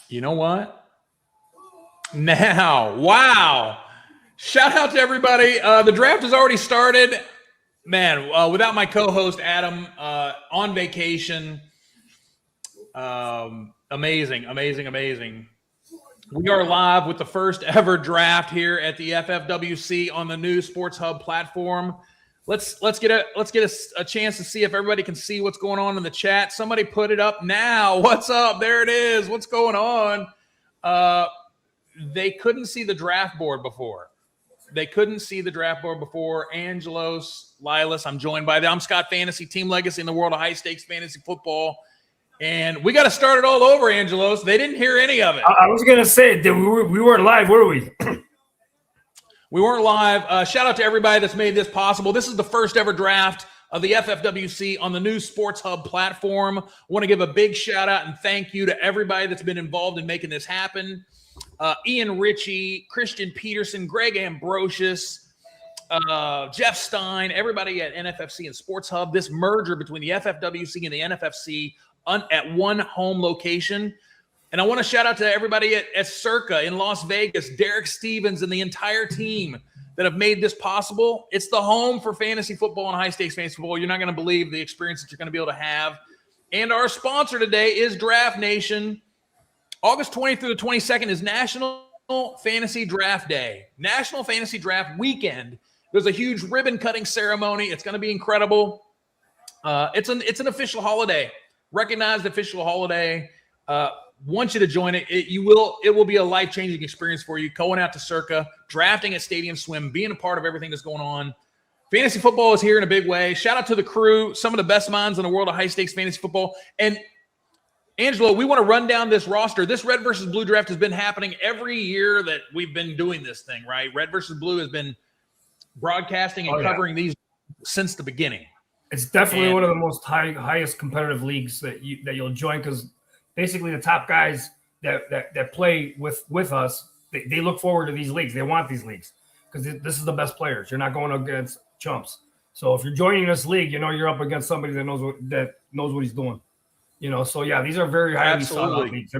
You know what? Now, wow. Shout out to everybody. The draft has already started. Man, without my co-host, Adam, on vacation. Amazing. We are live with the first ever draft here at the FFWC on the new Sports Hub platform. Let's get a chance to see if everybody can see what's going on in the chat. Somebody put it up now. What's up? There it is. What's going on? They couldn't see the draft board before. Angelos, Lilas, I'm joined by them. I'm ScottFantasy, Team Legacy in the world of high-stakes fantasy football. And we got to start it all over, Angelos. They didn't hear any of it. I was going to say, we weren't live, were we? We weren't live. Shout out to everybody that's made this possible. This is the first ever draft of the FFWC on the new Sports Hub platform. I want to give a big shout out and thank you to everybody that's been involved in making this happen. Ian Ritchie, Christian Peterson, Greg Ambrosius, Jeff Stein, everybody at NFFC and Sports Hub. This merger between the FFWC and the NFFC at one home location. And I want to shout out to everybody at Circa in Las Vegas, Derek Stevens and the entire team that have made this possible. It's the home for fantasy football and high-stakes fantasy football. You're not going to believe the experience that you're going to be able to have. And our sponsor today is Draft Nation. August 20th through the 22nd is National Fantasy Draft Day, National Fantasy Draft Weekend. There's a huge ribbon-cutting ceremony. It's going to be incredible. It's an official holiday, recognized official holiday. Want you to join it. It will be a life-changing experience for you. Going out to Circa, drafting at Stadium Swim, being a part of everything that's going on. Fantasy football is here in a big way. Shout out to the crew, some of the best minds in the world of high-stakes fantasy football. And Angelo, we want to run down this roster. This red versus blue draft has been happening every year that we've been doing this thing, right? Red versus blue has been broadcasting and covering these since the beginning. It's definitely one of the most highest competitive leagues that you'll join, because basically the top guys that play with us, they look forward to these leagues. They want these leagues because this is the best players. You're not going against chumps. So if you're joining this league, you're up against somebody that knows what he's doing. So yeah, these are very highly sought out leagues.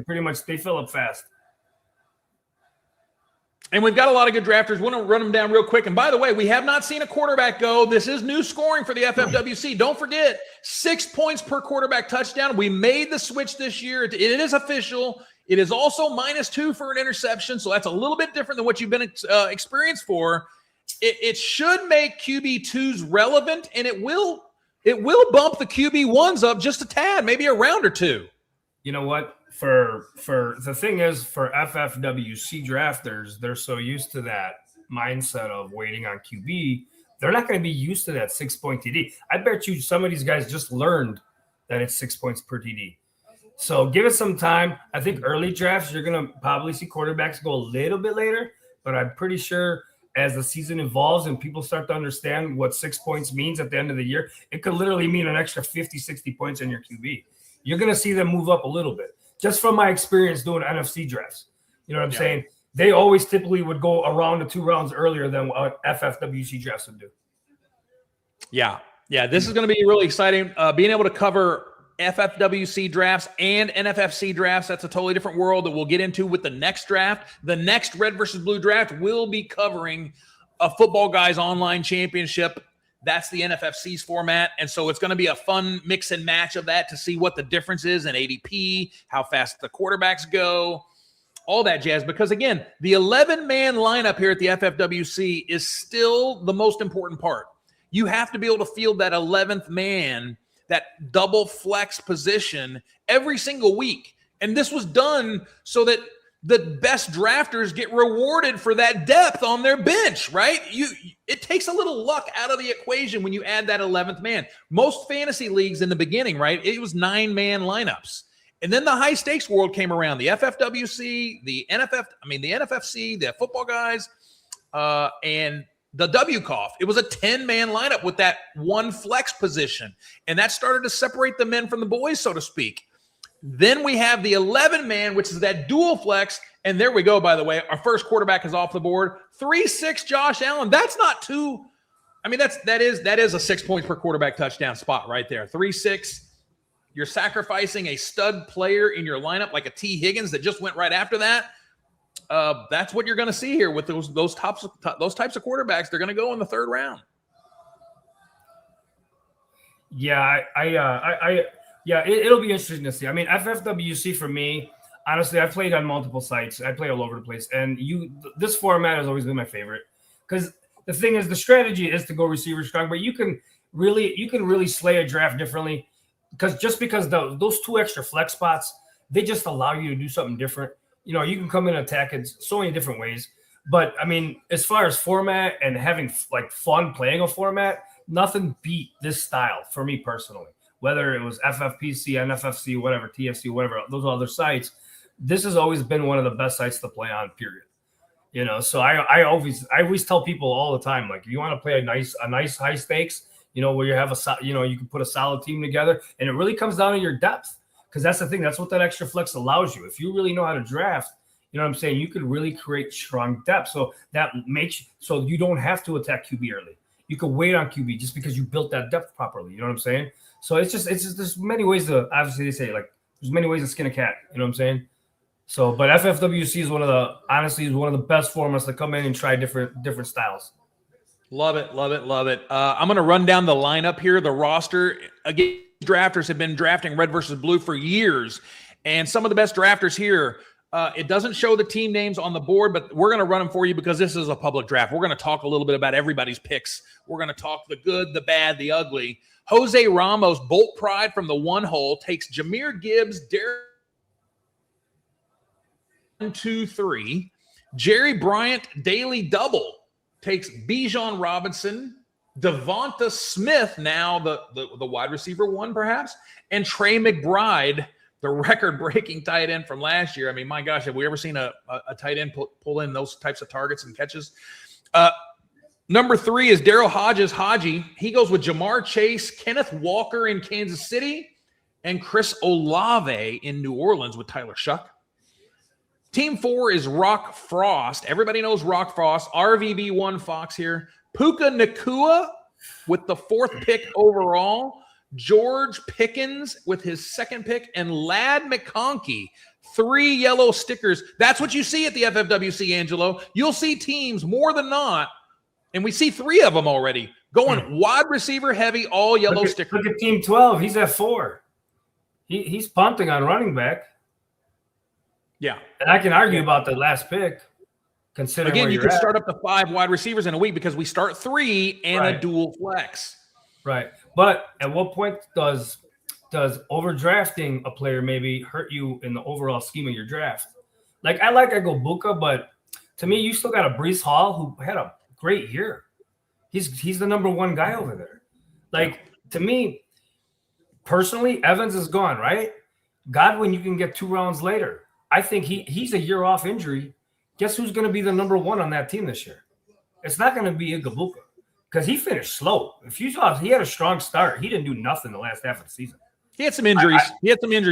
They fill up fast. And we've got a lot of good drafters. We're going to run them down real quick. And by the way, we have not seen a quarterback go. This is new scoring for the FFWC. Don't forget, 6 points per quarterback touchdown. We made the switch this year. It is official. It is also -2 for an interception. So that's a little bit different than what you've been experienced for. It should make QB2s relevant, and it will bump the QB1s up just a tad, maybe a round or two. You know what? For the thing is, for FFWC drafters, they're so used to that mindset of waiting on QB, they're not going to be used to that 6-point TD. I bet you some of these guys just learned that it's 6 points per TD. So give it some time. I think early drafts, you're going to probably see quarterbacks go a little bit later, but I'm pretty sure as the season evolves and people start to understand what 6 points means at the end of the year, it could literally mean an extra 50, 60 points in your QB. You're going to see them move up a little bit. Just from my experience doing NFC drafts. You know what I'm saying? They always typically would go around to 2 rounds earlier than what FFWC drafts would do. Yeah. This is going to be really exciting. Being able to cover FFWC drafts and NFFC drafts, that's a totally different world that we'll get into with the next draft. The next red versus blue draft will be covering a Football Guys Online Championship. That's the NFFC's format. And so it's going to be a fun mix and match of that to see what the difference is in ADP, how fast the quarterbacks go, all that jazz. Because, again, the 11-man lineup here at the FFWC is still the most important part. You have to be able to field that 11th man, that double flex position every single week. And this was done so that the best drafters get rewarded for that depth on their bench, right? It takes a little luck out of the equation when you add that 11th man. Most fantasy leagues in the beginning, right, it was 9-man lineups. And then the high stakes world came around, the FFWC, the NFFC, the Football Guys, and the WCOF. It was a 10-man lineup with that one flex position. And that started to separate the men from the boys, so to speak. Then we have the 11-man, which is that dual flex. And there we go, by the way. Our first quarterback is off the board. 3.6 Josh Allen. That's not too – that is a 6 points per quarterback touchdown spot right there. 3.6. you're sacrificing a stud player in your lineup like a T. Higgins that just went right after that. That's what you're going to see here with those types of quarterbacks. They're going to go in the third round. Yeah, it'll be interesting to see. I mean, FFWC for me, honestly, I've played on multiple sites. I play all over the place, and this format has always been my favorite because the thing is, the strategy is to go receiver strong, but you can really slay a draft differently because those 2 extra flex spots, they just allow you to do something different. You know, you can come in and attack it so many different ways. But I mean, as far as format and having like fun playing a format, nothing beat this style for me personally. Whether it was FFPC, NFFC, whatever, TFC, whatever, those other sites, this has always been one of the best sites to play on, period. You know, so I always tell people all the time, like, if you want to play a nice high stakes, you know, where you have you can put a solid team together, and it really comes down to your depth. Because that's the thing. That's what that extra flex allows you. If you really know how to draft, you know what I'm saying, you could really create strong depth. So that makes so you don't have to attack QB early. You could wait on QB just because you built that depth properly. You know what I'm saying? So it's just there's many ways to, obviously they say, like, there's many ways to skin a cat. You know what I'm saying? So, but FFWC is one of the best formats to come in and try different styles. Love it. I'm going to run down the lineup here. The roster, again, drafters have been drafting red versus blue for years, and some of the best drafters here. It doesn't show the team names on the board, but we're going to run them for you because this is a public draft. We're going to talk a little bit about everybody's picks. We're going to talk the good, the bad, the ugly. Jose Ramos, Bolt Pride from the 1 hole, takes Jahmyr Gibbs, Derek 1, 2, 3. Jerry Bryant, Daily Double, takes Bijan Robinson, Devonta Smith, now the wide receiver 1 perhaps, and Trey McBride, the record-breaking tight end from last year. I mean, my gosh, have we ever seen a tight end pull in those types of targets and catches? Number 3 is Daryl Haji. He goes with Jamar Chase, Kenneth Walker in Kansas City, and Chris Olave in New Orleans with Tyler Shuck. Team 4 is Rock Frost. Everybody knows Rock Frost. RVB1 Fox here. Puka Nacua with the 4th pick overall. George Pickens with his 2nd pick. And Ladd McConkey, 3 yellow stickers. That's what you see at the FFWC, Angelo. You'll see teams more than not, and we see 3 of them already, going wide receiver heavy, all yellow stickers. Look at Team 12. He's at 4. He's punting on running back. Yeah. And I can argue about the last pick, considering again, where you you're can at. start up to 5 wide receivers in a week because we start 3 and a dual flex. Right. But at what point does overdrafting a player maybe hurt you in the overall scheme of your draft? Like, I like Egobuka, but to me, you still got a Breece Hall who had a great year. He's the number 1 guy over there. Like, to me, personally, Evans is gone, right? Godwin, you can get 2 rounds later. I think he's a year off injury. Guess who's going to be the number 1 on that team this year? It's not going to be Egobuka because he finished slow. If you saw, he had a strong start. He didn't do nothing the last half of the season. He had some injuries.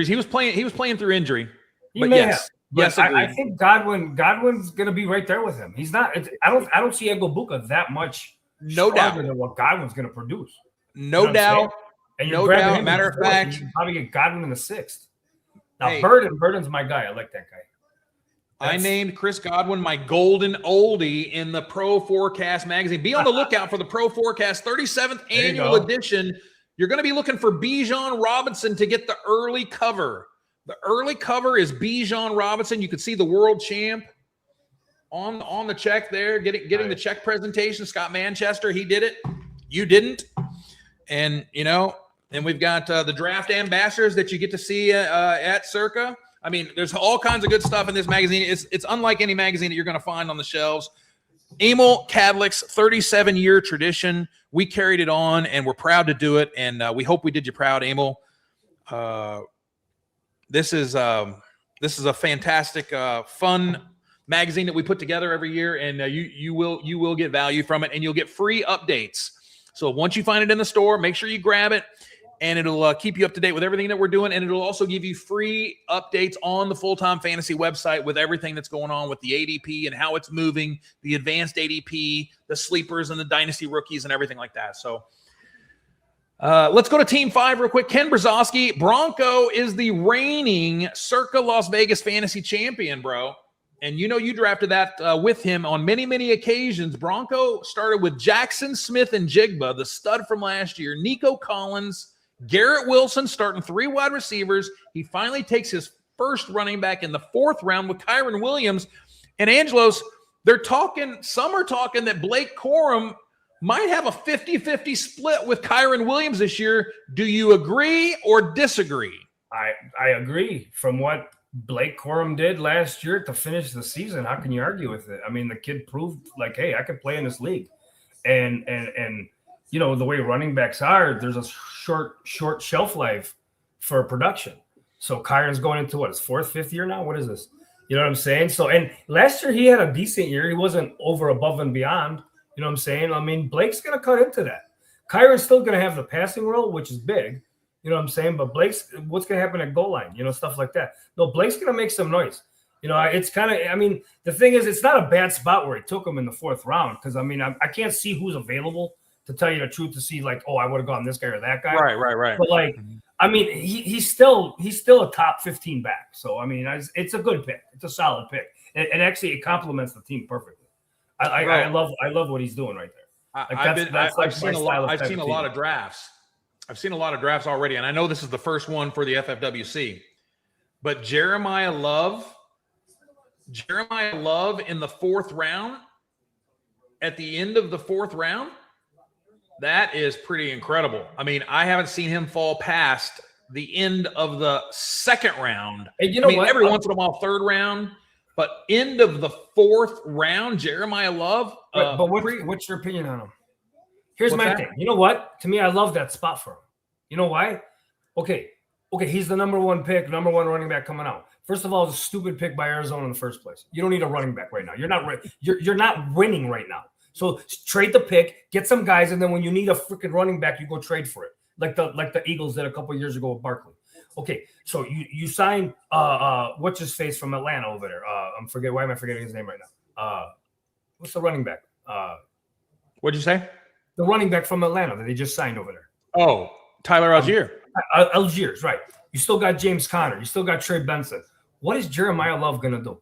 He was playing through injury. But yes, I think Godwin's going to be right there with him. He's not. I don't see Egobuka that much. No doubt than what Godwin's going to produce. No doubt. And no doubt. Matter of fact, you probably get Godwin in the 6th. Now, hey, Burden's my guy. I like that guy. I named Chris Godwin my golden oldie in the Pro Forecast magazine. Be on the lookout for the Pro Forecast 37th annual edition. You're going to be looking for Bijan Robinson to get the early cover. The early cover is Bijan Robinson. You can see the world champ on the check there, getting the check presentation. Scott Manchester, he did it. You didn't. And, and we've got the draft ambassadors that you get to see at Circa. I mean, there's all kinds of good stuff in this magazine. It's unlike any magazine that you're going to find on the shelves. Emil Kadlik's 37-year tradition. We carried it on, and we're proud to do it, and we hope we did you proud, Emil. This is a fantastic, fun magazine that we put together every year, and you will get value from it, and you'll get free updates. So once you find it in the store, make sure you grab it, and it'll keep you up to date with everything that we're doing, and it'll also give you free updates on the Full-Time Fantasy website with everything that's going on with the ADP and how it's moving, the advanced ADP, the sleepers and the dynasty rookies and everything like that. So Let's go to Team 5 real quick. Ken Brzezowski. Bronco is the reigning Circa Las Vegas fantasy champion, bro. And you know you drafted that with him on many, many occasions. Bronco started with Jackson Smith and Jigba, the stud from last year, Nico Collins, Garrett Wilson starting 3 wide receivers. He finally takes his first running back in the 4th round with Kyron Williams. And Angelos, some are talking that Blake Corum might have a 50-50 split with Kyron Williams this year. Do you agree or disagree? I agree. From what Blake Corum did last year to finish the season, how can you argue with it? I mean, the kid proved like, hey, I could play in this league. And you know, the way running backs are, there's a short shelf life for production. So Kyron's going into his 4th, 5th year now. What is this? You know what I'm saying? So, and last year he had a decent year. He wasn't over, above, and beyond. You know what I'm saying? I mean, Blake's going to cut into that. Kyron's still going to have the passing role, which is big. You know what I'm saying? But Blake's, what's going to happen at goal line? You know, stuff like that. No, Blake's going to make some noise. You know, it's kind of, I mean, the thing is, it's not a bad spot where he took him in the 4th round. Because, I mean, I can't see who's available to tell you the truth, to see like, oh, I would have gone this guy or that guy. Right. But like, I mean, he's still a top 15 back. So, I mean, it's a good pick. It's a solid pick. And actually, it complements the team perfectly. I love what he's doing right there. Like I've seen a lot of drafts. I've seen a lot of drafts already, and I know this is the first one for the FFWC. But Jeremiah Love in the 4th round, at the end of the 4th round, that is pretty incredible. I mean, I haven't seen him fall past the end of the 2nd round. And you know what? Every once in a while, 3rd round, but end of the 4th round, Jeremiah Love. But what's your opinion on him? Here's my thing. You know what? To me, I love that spot for him. You know why? Okay, he's the number 1 pick, number 1 running back coming out. First of all, it's a stupid pick by Arizona in the first place. You don't need a running back right now. You're not winning right now. So trade the pick, get some guys, and then when you need a freaking running back, you go trade for it, like the Eagles did a couple of years ago with Barkley. Okay, so you signed what's his face from Atlanta over there? Why am I forgetting his name right now? What's the running back? What'd you say? The running back from Atlanta that they just signed over there. Oh, Tyler Algier. Algiers, right. You still got James Conner. You still got Trey Benson. What is Jeremiah Love going to do?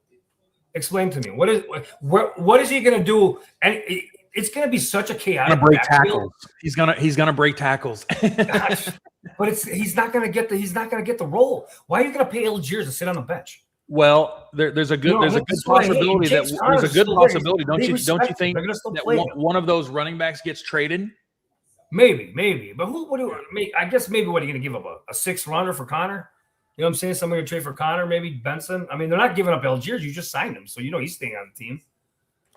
Explain to me. What is he going to do? And it's going to be such a chaotic break tackles. He's gonna break tackles. But he's not going to get the role. Why are you going to pay Algiers to sit on the bench? Well, there's a good possibility that don't you think that one of those running backs gets traded? Maybe. But I guess maybe what are you going to give up a 6th rounder for Connor? You know what I'm saying? Somebody to trade for Connor, maybe Benson. I mean, they're not giving up Algiers. You just signed him, so you know he's staying on the team.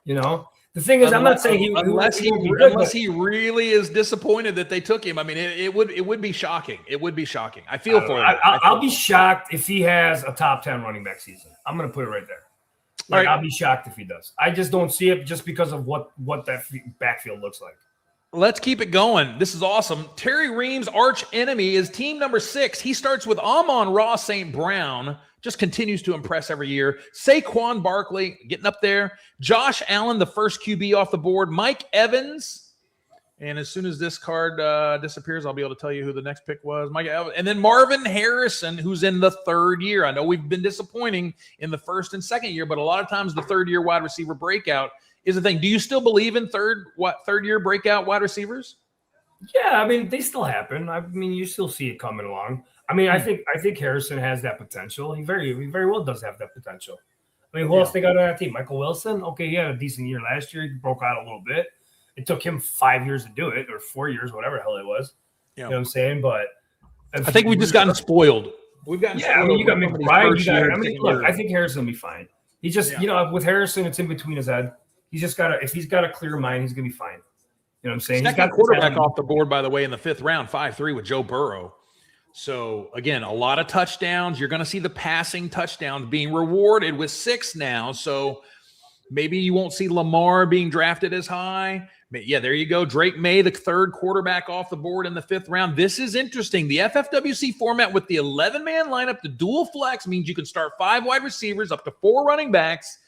You know, the thing is, I'm not saying unless he really is disappointed that they took him. I mean, it would be shocking. It would be shocking. I feel for him. I'll be shocked if he has a top 10 running back season. I'm going to put it right there. Like, I'll be shocked if he does. I just don't see it just because of what that backfield looks like. Let's keep it going. This is awesome. Terry Reams' arch enemy is team number 6. He starts with Amon-Ra St. Brown. Just continues to impress every year. Saquon Barkley getting up there. Josh Allen, the first QB off the board. Mike Evans. And as soon as this card disappears, I'll be able to tell you who the next pick was. Mike Evans. And then Marvin Harrison, who's in the 3rd year. I know we've been disappointing in the 1st and 2nd year, but a lot of times the 3rd-year wide receiver breakout is the thing. Do you still believe in third-year breakout wide receivers? Yeah, I mean, they still happen. I mean, you still see it coming along. I mean, I think Harrison has that potential. He very well does have that potential. I mean, who else they got on that team? Michael Wilson? Okay, he had a decent year last year. He broke out a little bit. It took him 5 years to do it, or 4 years, whatever the hell it was. Yeah. You know what I'm saying? But I think we've just gotten spoiled. We've gotten spoiled. I mean, you got McBride. Look, I think Harrison will be fine. He just, with Harrison, it's in between his head. He's just got if he's got a clear mind, he's gonna be fine. You know what I'm saying? He's got quarterback off the board, by the way, in the 5th round, 5-3 with Joe Burrow. So again, a lot of touchdowns. You're going to see the passing touchdowns being rewarded with 6 now. So maybe you won't see Lamar being drafted as high. Yeah, there you go. Drake May, the 3rd quarterback off the board in the 5th round. This is interesting. The FFWC format with the 11-man lineup, the dual flex means you can start 5 wide receivers up to 4 running backs.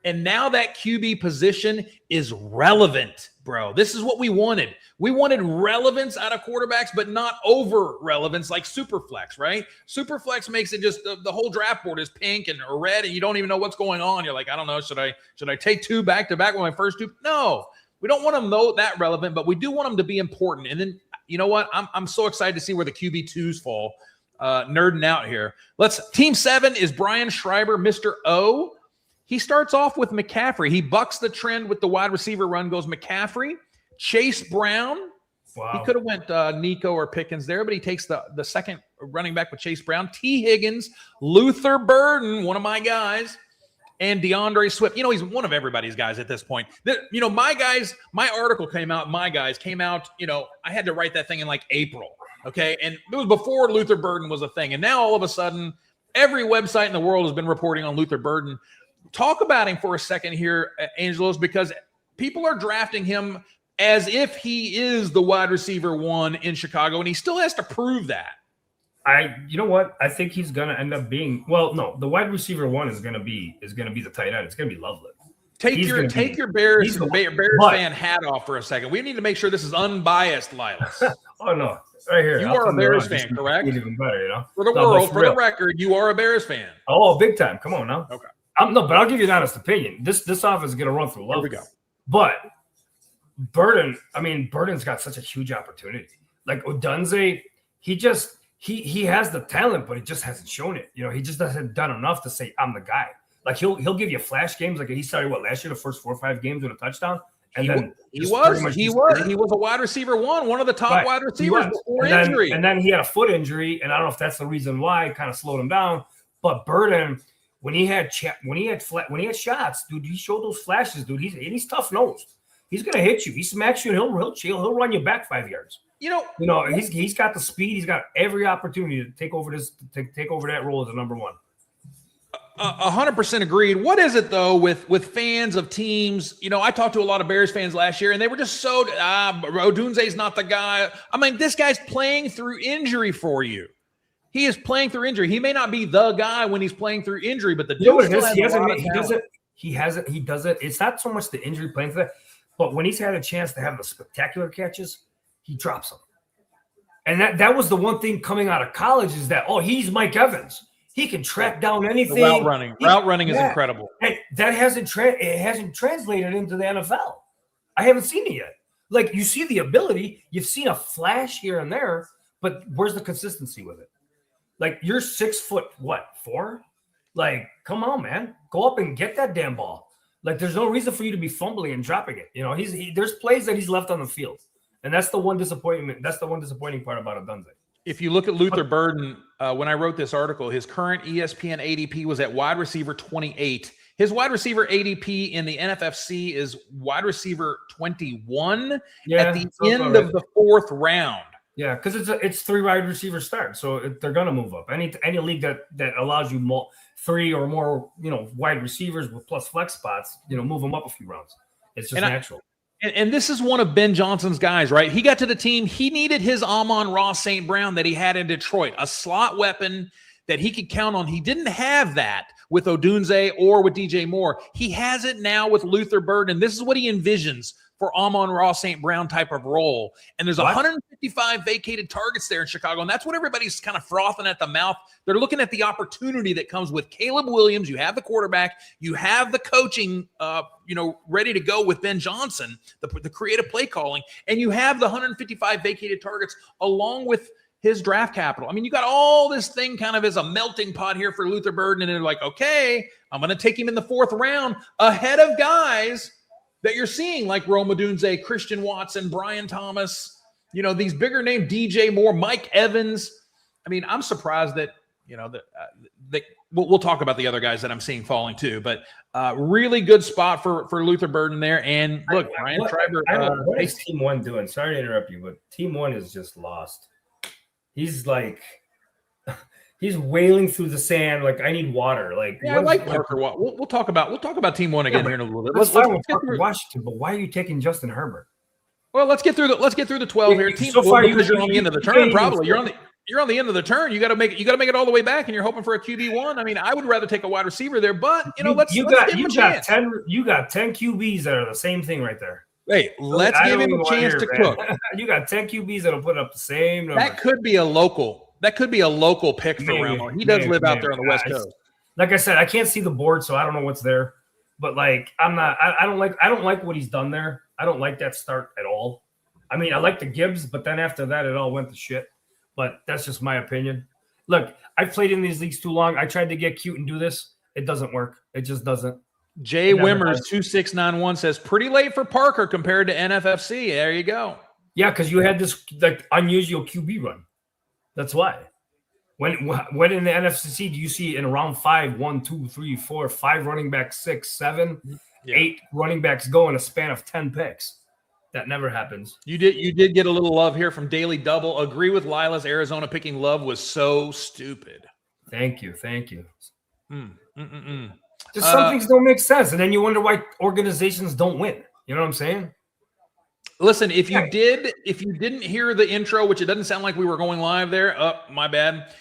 And now that QB position is relevant, bro. This is what we wanted. We wanted relevance out of quarterbacks, but not over relevance like Superflex, right? Superflex makes it just the whole draft board is pink and red, and you don't even know what's going on. You're like, I don't know. Should I take 2 back to back with my first 2? No, we don't want them that relevant, but we do want them to be important. And then you know what? I'm so excited to see where the QB2s fall. Nerding out here. Team 7 is Brian Schreiber, Mr. O. He starts off with McCaffrey. He bucks the trend with the wide receiver run, goes McCaffrey, Chase Brown. Wow. He could have went Nico or Pickens there, but he takes the second running back with Chase Brown, T. Higgins, Luther Burden, one of my guys, and DeAndre Swift. You know, he's one of everybody's guys at this point. My article came out, I had to write that thing in like April, okay? And it was before Luther Burden was a thing. And now all of a sudden, every website in the world has been reporting on Luther Burden. Talk about him for a second here, Angelos, because people are drafting him as if he is the wide receiver 1 in Chicago, and he still has to prove that. You know what? I think he's going to end up being – well, no, the wide receiver 1 is going to be the tight end. It's going to be Loveland. Take your Bears fan hat off for a second. We need to make sure this is unbiased, Lilas. Oh, no. Right here. You are a Bears fan, correct? Even better, you know? For the record, you are a Bears fan. Oh, big time. Come on now. Okay. But I'll give you an honest opinion. This offense is going to run through Loveland. Here we go. But Burden's got such a huge opportunity. Like Odunze, he has the talent, but he just hasn't shown it. You know, he just hasn't done enough to say I'm the guy. Like he'll give you flash games. Like he started last year, the first 4 or 5 games with a touchdown. And he was a wide receiver 1 of the top wide receivers before injury. And then he had a foot injury, and I don't know if that's the reason why it kind of slowed him down. But Burden, when he had shots, dude, he showed those flashes, dude. He's tough nosed. He's gonna hit you. He smacks you, and he'll run you back 5 yards. You know, he's got the speed. He's got every opportunity to take over that role as a number 1. 100% agreed. What is it though with fans of teams? You know, I talked to a lot of Bears fans last year, and they were just so Odunze's not the guy. I mean, this guy's playing through injury for you. He is playing through injury. He may not be the guy when he's playing through injury, but the dude he does it. It's not so much the injury playing through that, but when he's had a chance to have the spectacular catches, he drops them. And that was the one thing coming out of college is that, he's Mike Evans. He can track down anything. The route running is incredible. And that hasn't translated into the NFL. I haven't seen it yet. Like, you see the ability, you've seen a flash here and there, but where's the consistency with it? Like, you're 6'4"? Like, come on, man. Go up and get that damn ball. Like, there's no reason for you to be fumbling and dropping it. You know, there's plays that he's left on the field. And that's the one disappointment. That's the one disappointing part about Odunze. If you look at Luther Burden, when I wrote this article, his current ESPN ADP was at wide receiver 28. His wide receiver ADP in the NFFC is wide receiver 21 at the end of the 4th round. Yeah, because it's 3 wide receiver starts, so they're gonna move up. Any league that allows you 3 or more, wide receivers with plus flex spots, move them up a few rounds. It's just natural. And this is one of Ben Johnson's guys, right? He got to the team. He needed his Amon-Ra St. Brown that he had in Detroit, a slot weapon that he could count on. He didn't have that with Odunze or with DJ Moore. He has it now with Luther Burden. This is what he envisions for Amon-Ra St. Brown type of role. And there's 155 vacated targets there in Chicago, and that's what everybody's kind of frothing at the mouth. They're looking at the opportunity that comes with Caleb Williams. You have the quarterback. You have the coaching, ready to go with Ben Johnson, the creative play calling, and you have the 155 vacated targets along with his draft capital. I mean, you got all this thing kind of as a melting pot here for Luther Burden, and they're like, okay, I'm going to take him in the 4th round ahead of guys that you're seeing like Rome Odunze, Christian Watson, Brian Thomas, these bigger name, DJ Moore, Mike Evans. I mean, I'm surprised that, we'll talk about the other guys that I'm seeing falling too, but really good spot for Luther Burden there. And look, Brian Schreiber. What is Team 1 doing? Sorry to interrupt you, but Team 1 is just lost. He's like, he's wailing through the sand like, I need water. Like, I like Parker. We'll talk about Team 1 again here in a little bit. Let's get through Washington. But why are you taking Justin Herbert? Well, let's get through the 12 here. Team so far, because you're on the end of the term. Probably you're on the you're on the end of the turn. You got to make it all the way back, and you're hoping for a QB1. I mean, I would rather take a wide receiver there, but let's give him a chance. You got 10 QBs that are the same thing right there. Hey, let's give him a chance to cook. You got 10 QBs that'll put up the same number. That could be a local pick for Ramo. He does live out there on the West Coast. Like I said, I can't see the board, so I don't know what's there. But like, I don't like what he's done there. I don't like that start at all. I mean, I like the Gibbs, but then after that, it all went to shit. But that's just my opinion. Look, I've played in these leagues too long. I tried to get cute and do this. It doesn't work. It just doesn't. Jay Wimmers 2691 says pretty late for Parker compared to NFFC. There you go. Yeah, because you had this like unusual QB run. That's why. When in the NFFC do you see in round 5, 1, 2, 3, 4, 5 running backs, 6, 7, 8 running backs go in a span of 10 picks? That never happens. You did get a little love here from Daily Double. Agree with Lila's Arizona picking Love was so stupid. Thank you. Just some things don't make sense, and then you wonder why organizations don't win. You know what I'm saying? Listen, if you didn't hear the intro, which it doesn't sound like we were going live there, my bad.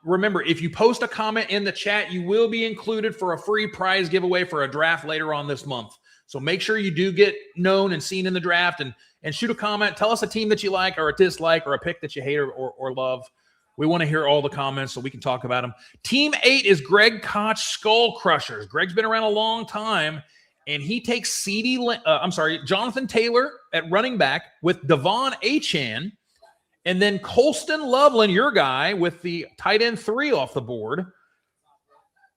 Remember, if you post a comment in the chat, you will be included for a free prize giveaway for a draft later on this month. So make sure you do get known and seen in the draft, and shoot a comment. Tell us a team that you like or a dislike or a pick that you hate or love. We want to hear all the comments so we can talk about them. Team 8 is Greg Koch Skull Crushers. Greg's been around a long time, and he takes Jonathan Taylor at running back with Devon Achane, and then Colston Loveland, your guy, with the tight end 3 off the board.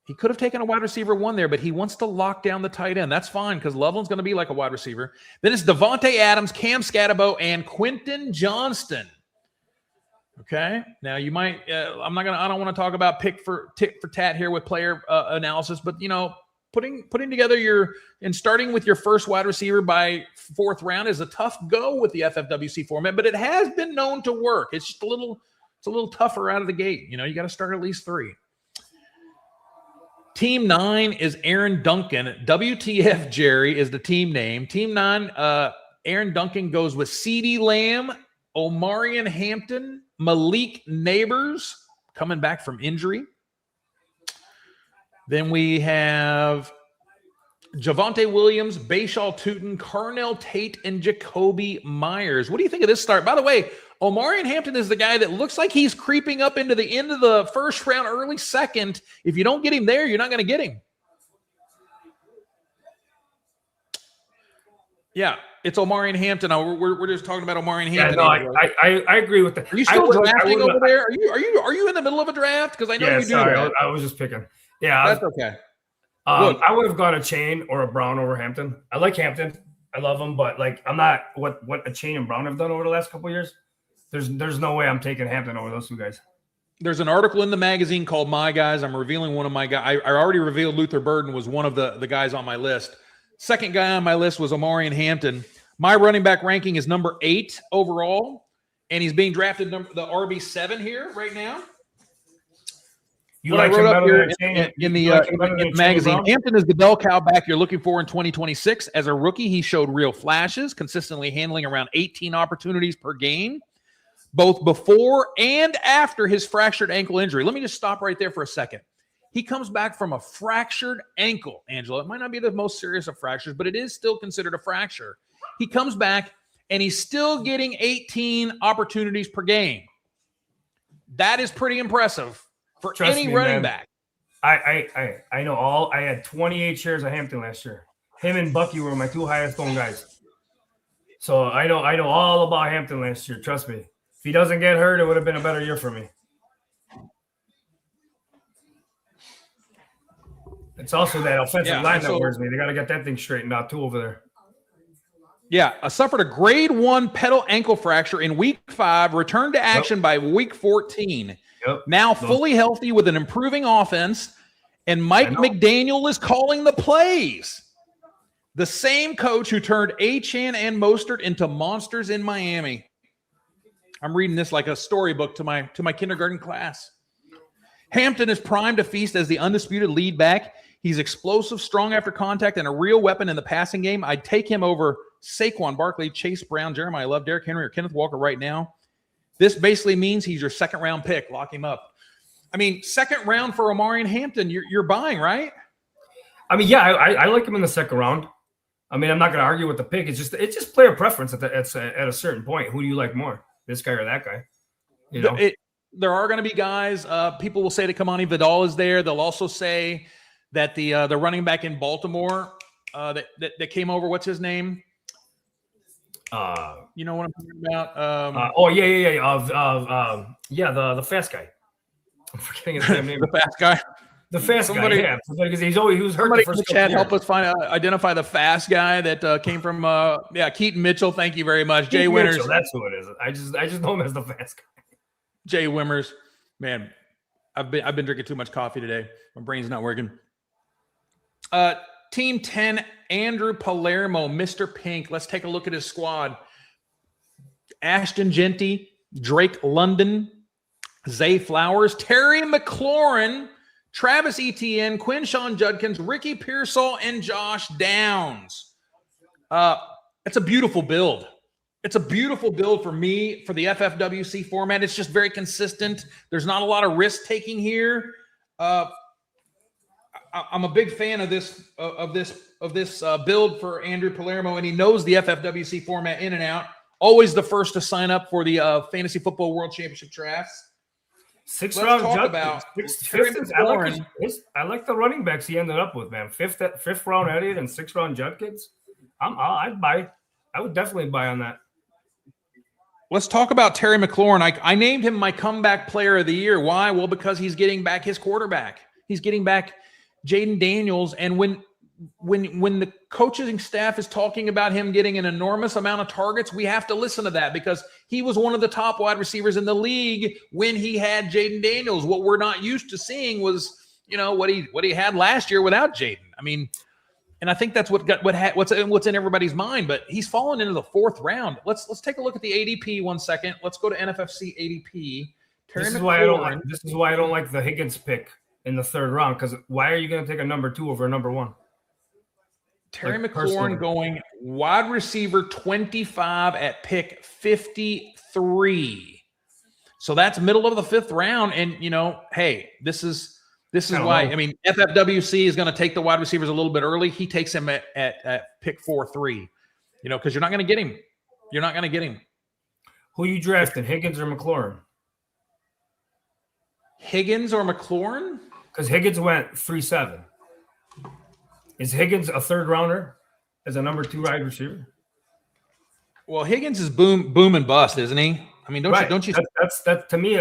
He could have taken a wide receiver 1 there, but he wants to lock down the tight end. That's fine because Loveland's going to be like a wide receiver. Then it's Devontae Adams, Cam Scatterbo, and Quentin Johnston. Okay. Now you might. I don't want to talk about pick for tat here with player analysis, but putting together starting with your first wide receiver by 4th round is a tough go with the FFWC format, but it has been known to work. It's just a little tougher out of the gate. You got to start at least 3. Team 9 is Aaron Duncan. WTF Jerry is the team name. Team 9, Aaron Duncan goes with CeeDee Lamb, Omarion Hampton, Malik Neighbors coming back from injury. Then we have Javonte Williams, Bashaw Tootin, Carnell Tate, and Jacoby Myers. What do you think of this start? By the way, Omarion Hampton is the guy that looks like he's creeping up into the end of the first round, early second. If you don't get him there, you're not going to get him. Yeah, it's Omarion Hampton. We're just talking about Omarion Hampton. Yeah, no, I agree with that. Are you still drafting over there? Are you in the middle of a draft? Because I know you do. Sorry, I was just picking. Yeah, that's okay. I would have gone a Chain or a Brown over Hampton. I like Hampton. I love him, but I'm not what a Chain and Brown have done over the last couple of years. There's no way I'm taking Hampton over those 2 guys. There's an article in the magazine called My Guys. I'm revealing one of my guys. I already revealed Luther Burden was one of the guys on my list. Second guy on my list was Omarion Hampton. My running back ranking is number 8 overall, and he's being drafted the RB7 here right now. You like him better in the magazine. Hampton is the bell cow back you're looking for in 2026. As a rookie, he showed real flashes, consistently handling around 18 opportunities per game, both before and after his fractured ankle injury. Let me just stop right there for a second. He comes back from a fractured ankle, Angela. It might not be the most serious of fractures, but it is still considered a fracture. He comes back, and he's still getting 18 opportunities per game. That is pretty impressive for any running back. I know all. I had 28 shares of Hampton last year. Him and Bucky were my 2 highest owned guys. So I know all about Hampton last year. Trust me. If he doesn't get hurt, it would have been a better year for me. It's also that offensive line that worries me. They got to get that thing straightened out too over there. Yeah, suffered a grade 1 pedal ankle fracture in week 5, returned to action by week 14. Now fully healthy with an improving offense, and Mike McDaniel is calling the plays. The same coach who turned Achane and Mostert into monsters in Miami. I'm reading this like a storybook to my kindergarten class. Hampton is primed to feast as the undisputed lead back. He's explosive, strong after contact, and a real weapon in the passing game. I'd take him over Saquon Barkley, Chase Brown, Jeremiah Love, Derrick Henry, or Kenneth Walker right now. This basically means he's your second round pick. Lock him up. I mean, second round for Omarion Hampton, you're buying, right? I mean, yeah, I like him in the second round. I mean, I'm not going to argue with the pick. It's just player preference at a certain point. Who do you like more, this guy or that guy? You know, there are going to be guys. People will say that Kamani Vidal is there. They'll also say that the running back in Baltimore that came over. What's his name? You know what I'm talking about? The fast guy. I'm forgetting his damn name. The fast guy. The fast guy, yeah, because he was hurt. Somebody in the chat help us identify the fast guy that came from Keaton Mitchell. Thank you very much, Jay Winters. Mitchell, that's who it is. I just know him as the fast guy. Jay Wimmers, man, I've been drinking too much coffee today. My brain's not working. Team 10, Andrew Palermo, Mr. Pink. Let's take a look at his squad. Ashton Genty, Drake London, Zay Flowers, Terry McLaurin, Travis Etienne, Quinshawn Judkins, Ricky Pearsall, and Josh Downs. It's a beautiful build. It's a beautiful build for me for the FFWC format. It's just very consistent. There's not a lot of risk taking here. I'm a big fan of this build for Andrew Palermo, and he knows the FFWC format in and out. Always the first to sign up for the Fantasy Football World Championship drafts. Let's talk about I like the running backs he ended up with, man. Fifth round Elliott and 6th round Judkins. I'd buy. I would definitely buy on that. Let's talk about Terry McLaurin. I named him my comeback player of the year. Why? Well, because he's getting back his quarterback. He's getting back Jaden Daniels. And when the coaching staff is talking about him getting an enormous amount of targets, we have to listen to that because he was one of the top wide receivers in the league when he had Jaden Daniels. What we're not used to seeing was, what he had last year without Jaden. I mean, and I think that's what's in everybody's mind. But he's fallen into the 4th round. Let's take a look at the ADP 1 second. Let's go to NFFC ADP. This is why I don't like the Higgins pick in the 3rd round, because why are you going to take a number 2 over a number 1? Terry McLaurin going wide receiver 25 at pick 53. So that's middle of the 5th round. And, hey, this is why. I mean, FFWC is going to take the wide receivers a little bit early. He takes him at pick 4-3, because you're not going to get him. You're not going to get him. Who you drafting, Higgins or McLaurin? Higgins or McLaurin? Because Higgins went 3-7. Is Higgins a 3rd rounder as a number 2 wide receiver? Well, Higgins is boom and bust, isn't he? I mean, don't you? That's to me.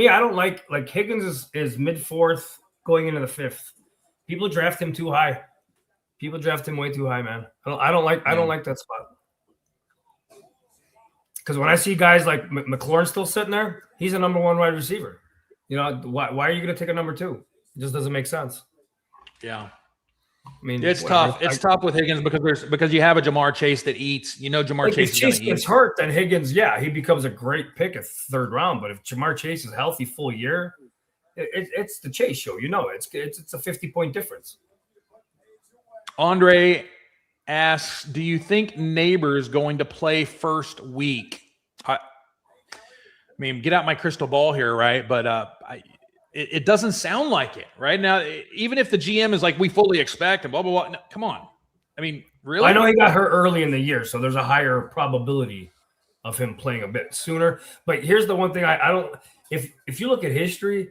I don't like Higgins is mid 4th going into the 5th. People draft him too high. People draft him way too high, man. I don't like that spot. Because when I see guys like McLaurin still sitting there, he's a number 1 wide receiver. Why are you going to take a number 2? It just doesn't make sense. Yeah. I mean, it's tough. It's tough with Higgins because you have a Jamar Chase that eats. Jamar Chase is going to eat. Gets hurt, then Higgins, he becomes a great pick at 3rd round. But if Jamar Chase is healthy full year, it's the Chase show. It's a 50-point difference. Andre asks, "Do you think Neighbors going to play first week?" I mean, get out my crystal ball here, right? But it doesn't sound like it right now. Even if the GM is like, we fully expect and blah, blah, blah. No, come on. I mean, really? I know he got hurt early in the year, so there's a higher probability of him playing a bit sooner. But here's the one thing I don't – if you look at history,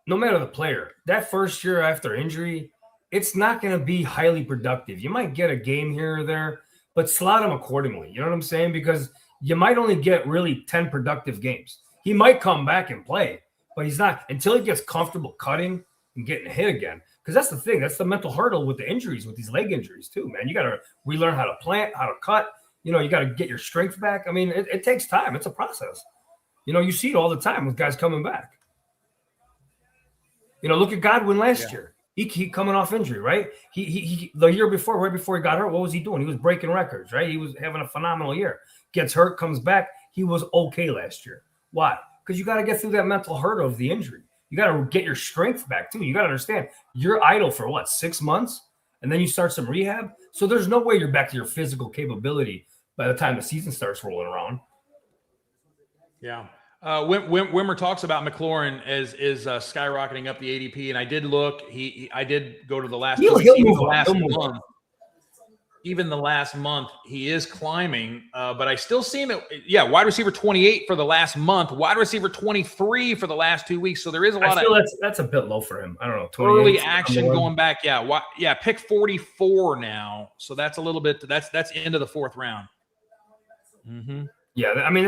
no matter the player, that first year after injury, it's not going to be highly productive. You might get a game here or there, but slot him accordingly. You know what I'm saying? Because you might only get really 10 productive games. He might come back and play. But he's not until he gets comfortable cutting and getting hit again. Because that's the thing. That's the mental hurdle with the injuries, with these leg injuries too, man. You got to relearn how to plant, how to cut. You got to get your strength back. I mean, it takes time. It's a process. You see it all the time with guys coming back. Look at Godwin last year. He coming off injury, right? He the year before, right before he got hurt, what was he doing? He was breaking records, right? He was having a phenomenal year. Gets hurt, comes back. He was okay last year. Why? Because you got to get through that mental hurdle of the injury. You got to get your strength back too. You got to understand you're idle for 6 months, and then you start some rehab. So there's no way you're back to your physical capability by the time the season starts rolling around. Yeah. Wimmer talks about McLaurin is skyrocketing up the ADP, and I did look. I did go to the last. He'll move on. Even the last month, he is climbing, but I still see him at, wide receiver 28 for the last month, wide receiver 23 for the last 2 weeks. So there is a lot of that's a bit low for him. I don't know. Early action going back. Pick 44 now. So that's a little bit. That's into the fourth round. Mm-hmm. Yeah, I mean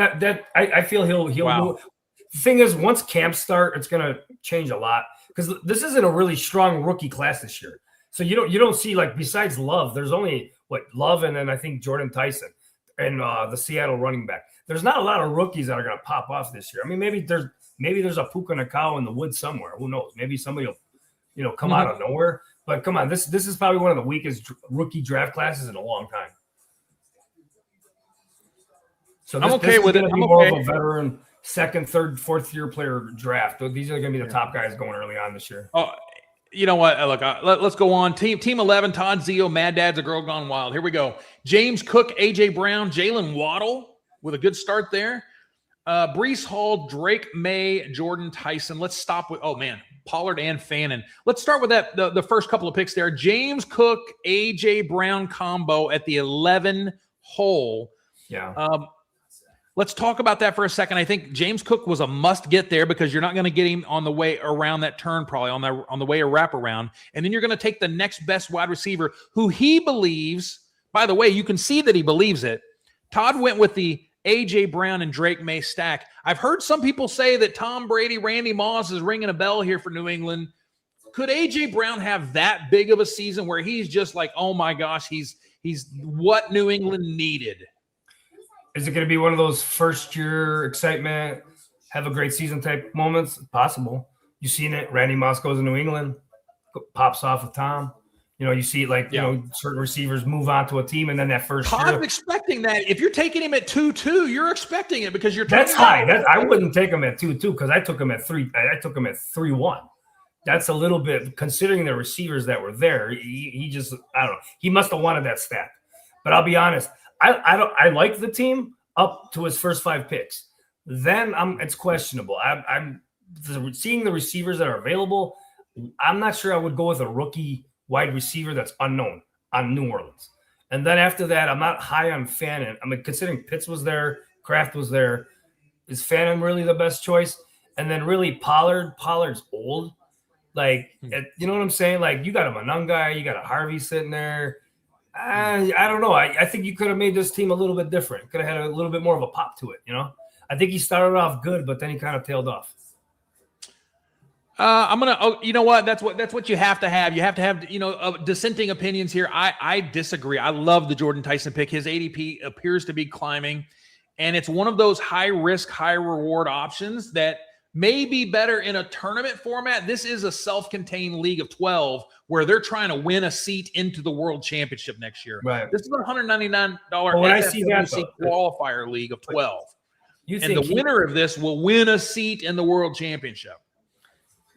I feel he'll move. The thing is, once camps start, it's going to change a lot because this isn't a really strong rookie class this year. So you don't see, like, besides Love, there's only Love and then I think Jordan Tyson and the Seattle running back. There's not a lot of rookies that are going to pop off this year. I mean, maybe there's a Puka Nakao in the woods somewhere. Who knows? Maybe somebody will come out of nowhere. But come on, this is probably one of the weakest rookie draft classes in a long time. So I'm okay with it. I'm more of a veteran, second, third, fourth year player draft. These are going to be the top guys going early on this year. Oh, you know what? Look, let's go on. Team 11, Todd Zio, Mad Dad's a Girl Gone Wild. Here we go. James Cook, A.J. Brown, Jalen Waddle with a good start there. Breece Hall, Drake May, Jordan Tyson. Let's stop with, Pollard and Fannin. Let's start with that. The first couple of picks there. James Cook, A.J. Brown combo at the 11 hole. Yeah. Let's talk about that for a second. I think James Cook was a must get there because you're not going to get him on the way around that turn, probably on the way a wraparound. And then you're going to take the next best wide receiver who he believes, by the way, you can see that he believes it. Todd went with the A.J. Brown and Drake May stack. I've heard some people say that Tom Brady, Randy Moss is ringing a bell here for New England. Could A.J. Brown have that big of a season where he's just like, oh my gosh, he's what New England needed? Is it going to be one of those first-year excitement, have a great season type moments? Possible. You've seen it. Randy Moss goes to New England, pops off with Tom. You see certain receivers move on to a team, and then that first year. I'm expecting that. If you're taking him at 2-2, you're expecting it because you're. That's high. I wouldn't take him at 2-2 because I took him at 3. I took him at 3-1. That's a little bit considering the receivers that were there. He just, I don't know. He must have wanted that stat. But I'll be honest. I like the team up to his first 5 picks. Then it's questionable. I'm seeing the receivers that are available. I'm not sure I would go with a rookie wide receiver that's unknown on New Orleans. And then after that, I'm not high on Fannin. I mean, considering Pitts was there, Kraft was there, is Fannin really the best choice? And then really Pollard's old. Like, you know what I'm saying? Like, you got a Monungai, you got a Harvey sitting there. I don't know. I think you could have made this team a little bit different. Could have had a little bit more of a pop to it, I think he started off good, but then he kind of tailed off. You know what? That's what you have to have. You have to have, dissenting opinions here. I disagree. I love the Jordan Tyson pick. His ADP appears to be climbing, and it's one of those high risk, high reward options that may be better in a tournament format. This is a self-contained league of 12 where they're trying to win a seat into the World Championship next year. Right. This is a $199 FFWC Qualifier league of 12. And the winner of this will win a seat in the World Championship.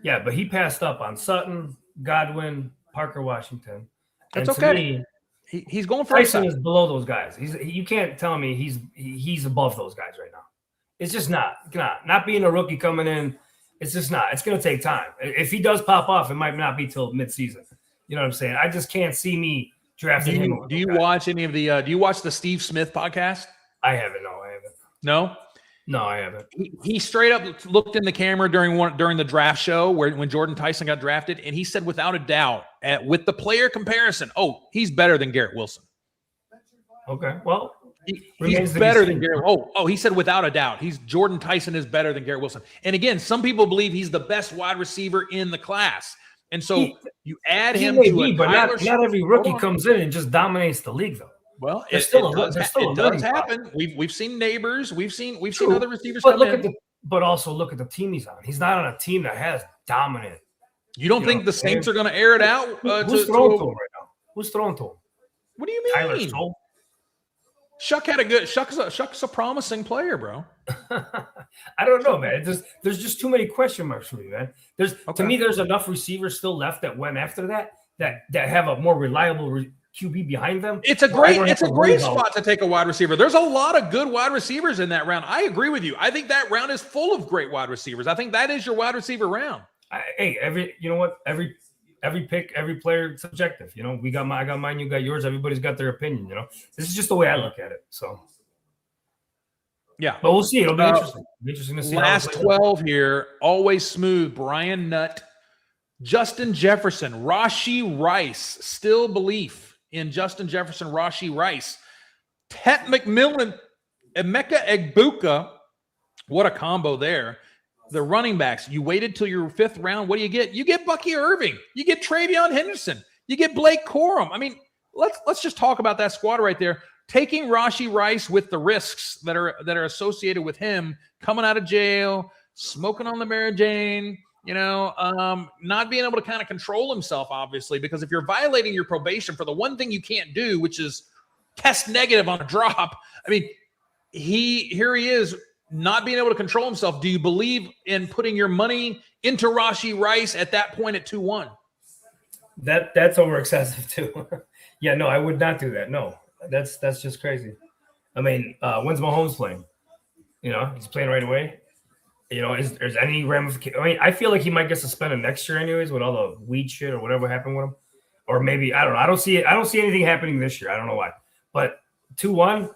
Yeah, but he passed up on Sutton, Godwin, Parker Washington. That's okay. He's going for Tyson is below those guys. You can't tell me he's above those guys right now. It's just not being a rookie coming in. It's just not. It's going to take time. If he does pop off, it might not be till midseason. You know what I'm saying? I just can't see me drafting him. Do you watch any of the? Do you watch the Steve Smith podcast? I haven't. No, I haven't. No. No, I haven't. He straight up looked in the camera during the draft show when Jordan Tyson got drafted, and he said without a doubt, with the player comparison, he's better than Garrett Wilson. Okay, well. He's better than Garrett. He said without a doubt. Jordan Tyson is better than Garrett Wilson. And again, some people believe he's the best wide receiver in the class. And so you add him to but not every rookie comes in and just dominates the league, though. Well, it does happen. We've seen Neighbors. We've seen other receivers come in. But also look at the team he's on. He's not on a team that has dominant. You don't think the Saints are going to air it out? Who's throwing to him right now? Who's throwing to him? What do you mean? Tyler Stoll? Shuck's a promising player, bro. I don't know, man. There's just too many question marks for me, man. To me, there's enough receivers still left that went after that have a more reliable QB behind them. It's a great spot to take a wide receiver. There's a lot of good wide receivers in that round. I agree with you. I think that round is full of great wide receivers. I think that is your wide receiver round. Every pick, every player, it's subjective. You know, I got mine, you got yours. Everybody's got their opinion. You know, this is just the way I look at it. So, yeah, but we'll see. It'll be interesting. It'll be interesting to see. Last 12 here, always smooth. Brian Nutt, Justin Jefferson, Rashee Rice. Still belief in Justin Jefferson, Rashee Rice, Tet McMillan, Emeka Egbuka. What a combo there. The running backs, you waited till your 5th round. What do you get? You get Bucky Irving. You get Travion Henderson. You get Blake Corum. I mean, let's just talk about that squad right there. Taking Rashee Rice with the risks that are associated with him coming out of jail, smoking on the Mary Jane, not being able to kind of control himself, obviously, because if you're violating your probation for the one thing you can't do, which is test negative on a drop, I mean, here he is not being able to control himself. Do you believe in putting your money into Rashee Rice at that point at 2-1? That's over excessive too. Yeah, no, I would not do that. No, that's just crazy. I mean, when's Mahomes playing? He's playing right away. Is there's any ramification? I mean, I feel like he might get suspended next year anyways with all the weed shit or whatever happened with him. Or maybe, I don't know. I don't see anything happening this year. I don't know why. But 2-1,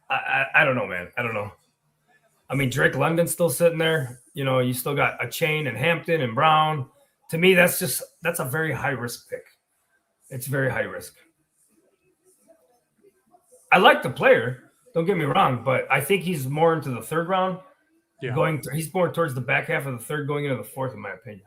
I don't know, man. I don't know. I mean, Drake London's still sitting there. You still got a Chain and Hampton and Brown. To me, that's a very high-risk pick. It's very high risk. I like the player. Don't get me wrong, but I think he's more into the 3rd round. Yeah. He's more towards the back half of the 3rd, going into the 4th, in my opinion.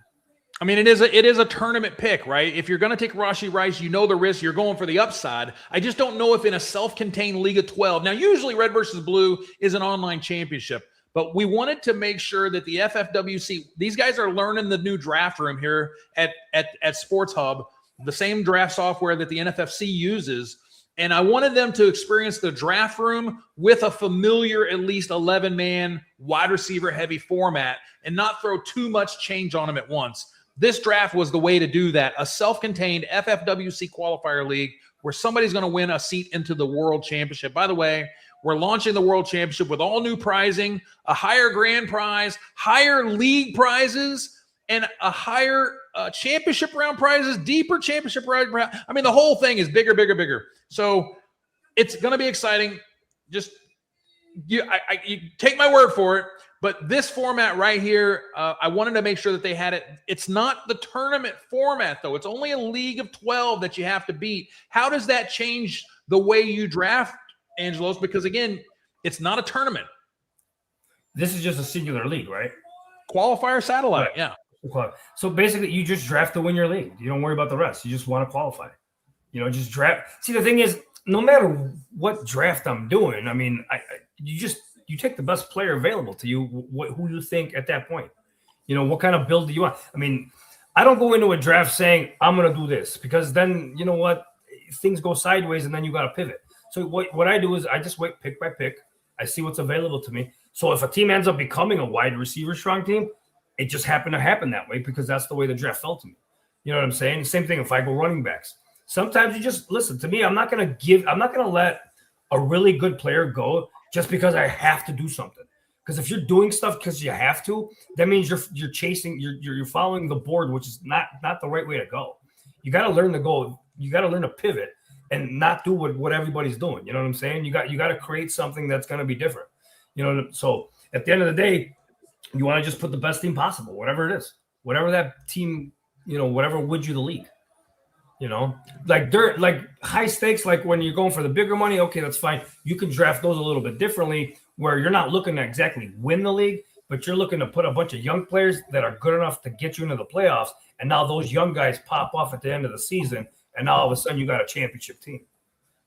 I mean, it is a tournament pick, right? If you're going to take Rashee Rice, the risk. You're going for the upside. I just don't know if in a self-contained League of 12. Now, usually Red versus Blue is an online championship. But we wanted to make sure that the FFWC, these guys are learning the new draft room here at Sports Hub, the same draft software that the NFFC uses. And I wanted them to experience the draft room with a familiar, at least 11-man wide receiver heavy format and not throw too much change on them at once. This draft was the way to do that. A self-contained FFWC Qualifier League where somebody's going to win a seat into the World Championship. By the way, we're launching the World Championship with all new pricing, a higher grand prize, higher league prizes, and a higher championship round prizes, deeper championship round. I mean, the whole thing is bigger, bigger, bigger. So it's going to be exciting. Just you take my word for it. But this format right here, I wanted to make sure that they had it. It's not the tournament format, though. It's only a League of 12 that you have to beat. How does that change the way you draft, Angelos? Because, again, it's not a tournament. This is just a singular league, right? Qualifier Satellite, right. Yeah. So basically, you just draft to win your league. You don't worry about the rest. You just want to qualify. Just draft. See, the thing is, no matter what draft I'm doing, I mean, you take the best player available to you, who you think at that point. What kind of build do you want? I mean, I don't go into a draft saying, I'm going to do this, because then, you know what, things go sideways and then you got to pivot. So what I do is I just wait pick by pick. I see what's available to me. So if a team ends up becoming a wide receiver strong team, it just happened to happen that way because that's the way the draft fell to me. You know what I'm saying? Same thing if I go running backs. Sometimes you just listen to me. I'm not going to let a really good player go just because I have to do something. Because if you're doing stuff because you have to, that means you're chasing, you're following the board, which is not the right way to go. You got to learn to go. You got to learn to pivot and not do what everybody's doing. You know what I'm saying? You got to create something that's going to be different. So at the end of the day, you want to just put the best team possible, whatever it is, whatever that team, whatever wins you the league. Like high stakes, like when you're going for the bigger money, okay, that's fine. You can draft those a little bit differently where you're not looking to exactly win the league, but you're looking to put a bunch of young players that are good enough to get you into the playoffs. And now those young guys pop off at the end of the season. And now all of a sudden you got a championship team,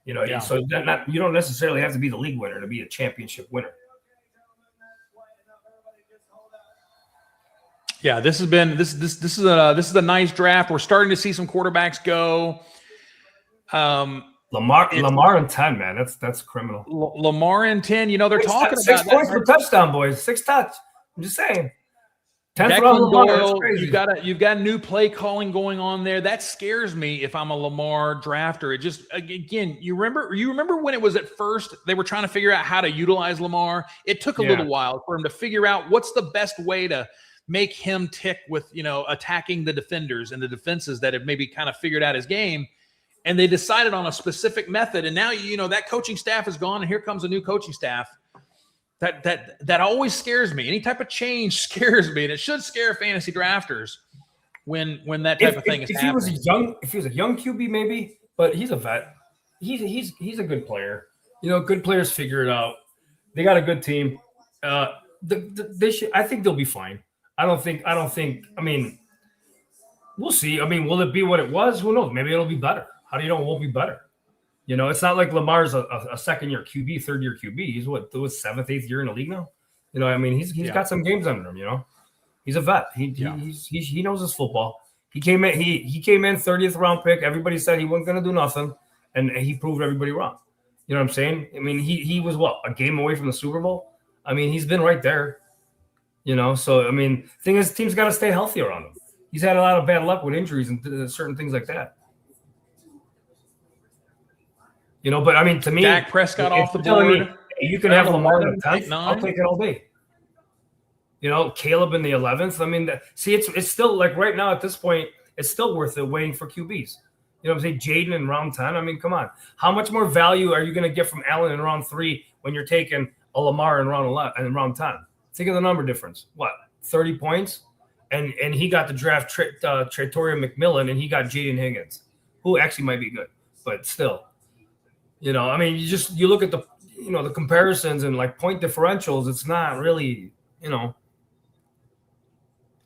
Yeah. So you don't necessarily have to be the league winner to be a championship winner. Yeah, this is a nice draft. We're starting to see some quarterbacks go. Lamar in 10, man. That's criminal. Lamar in 10. They're talking about 6 points per touchdown, boys. 6 touch. I'm just saying. 10th round Declan Lamar, that's Doyle, crazy. you've got new play calling going on there. That scares me if I'm a Lamar drafter. It just, again, you remember when it was at first they were trying to figure out how to utilize Lamar. It took a little while for him to figure out what's the best way to make him tick with, attacking the defenders and the defenses that have maybe kind of figured out his game. And they decided on a specific method. And now, that coaching staff is gone, and here comes a new coaching staff. That always scares me. Any type of change scares me, and it should scare fantasy drafters when that type of thing is happening. If he was a young QB, maybe, but he's a vet. He's a good player. Good players figure it out. They got a good team. They should. I think they'll be fine. I don't think. I mean, we'll see. I mean, will it be what it was? Who knows? Maybe it'll be better. How do you know it won't be better? It's not like Lamar's a second-year QB, third-year QB. He's what, seventh, eighth year in the league now? He's got some games under him, He's a vet. He knows his football. He came in 30th round pick. Everybody said he wasn't going to do nothing, and he proved everybody wrong. You know what I'm saying? I mean, he was a game away from the Super Bowl? I mean, he's been right there. So I mean, thing is, teams got to stay healthy around him. He's had a lot of bad luck with injuries and certain things like that. But I mean, to me, Dak Prescott off the board. You can have Lamar in the 10th. I'll take it all day. Caleb in the 11th. I mean, it's still like right now at this point, it's still worth it waiting for QBs. You know what I'm saying? Jaden in round 10. I mean, come on. How much more value are you going to get from Allen in round 3 when you're taking a Lamar in round 11 and in round 10? Think of the number difference. What, 30 points? And he got the draft Traytoria McMillan, and he got Jaden Higgins, who actually might be good, but still. I mean, you look at the the comparisons and like point differentials. It's not really,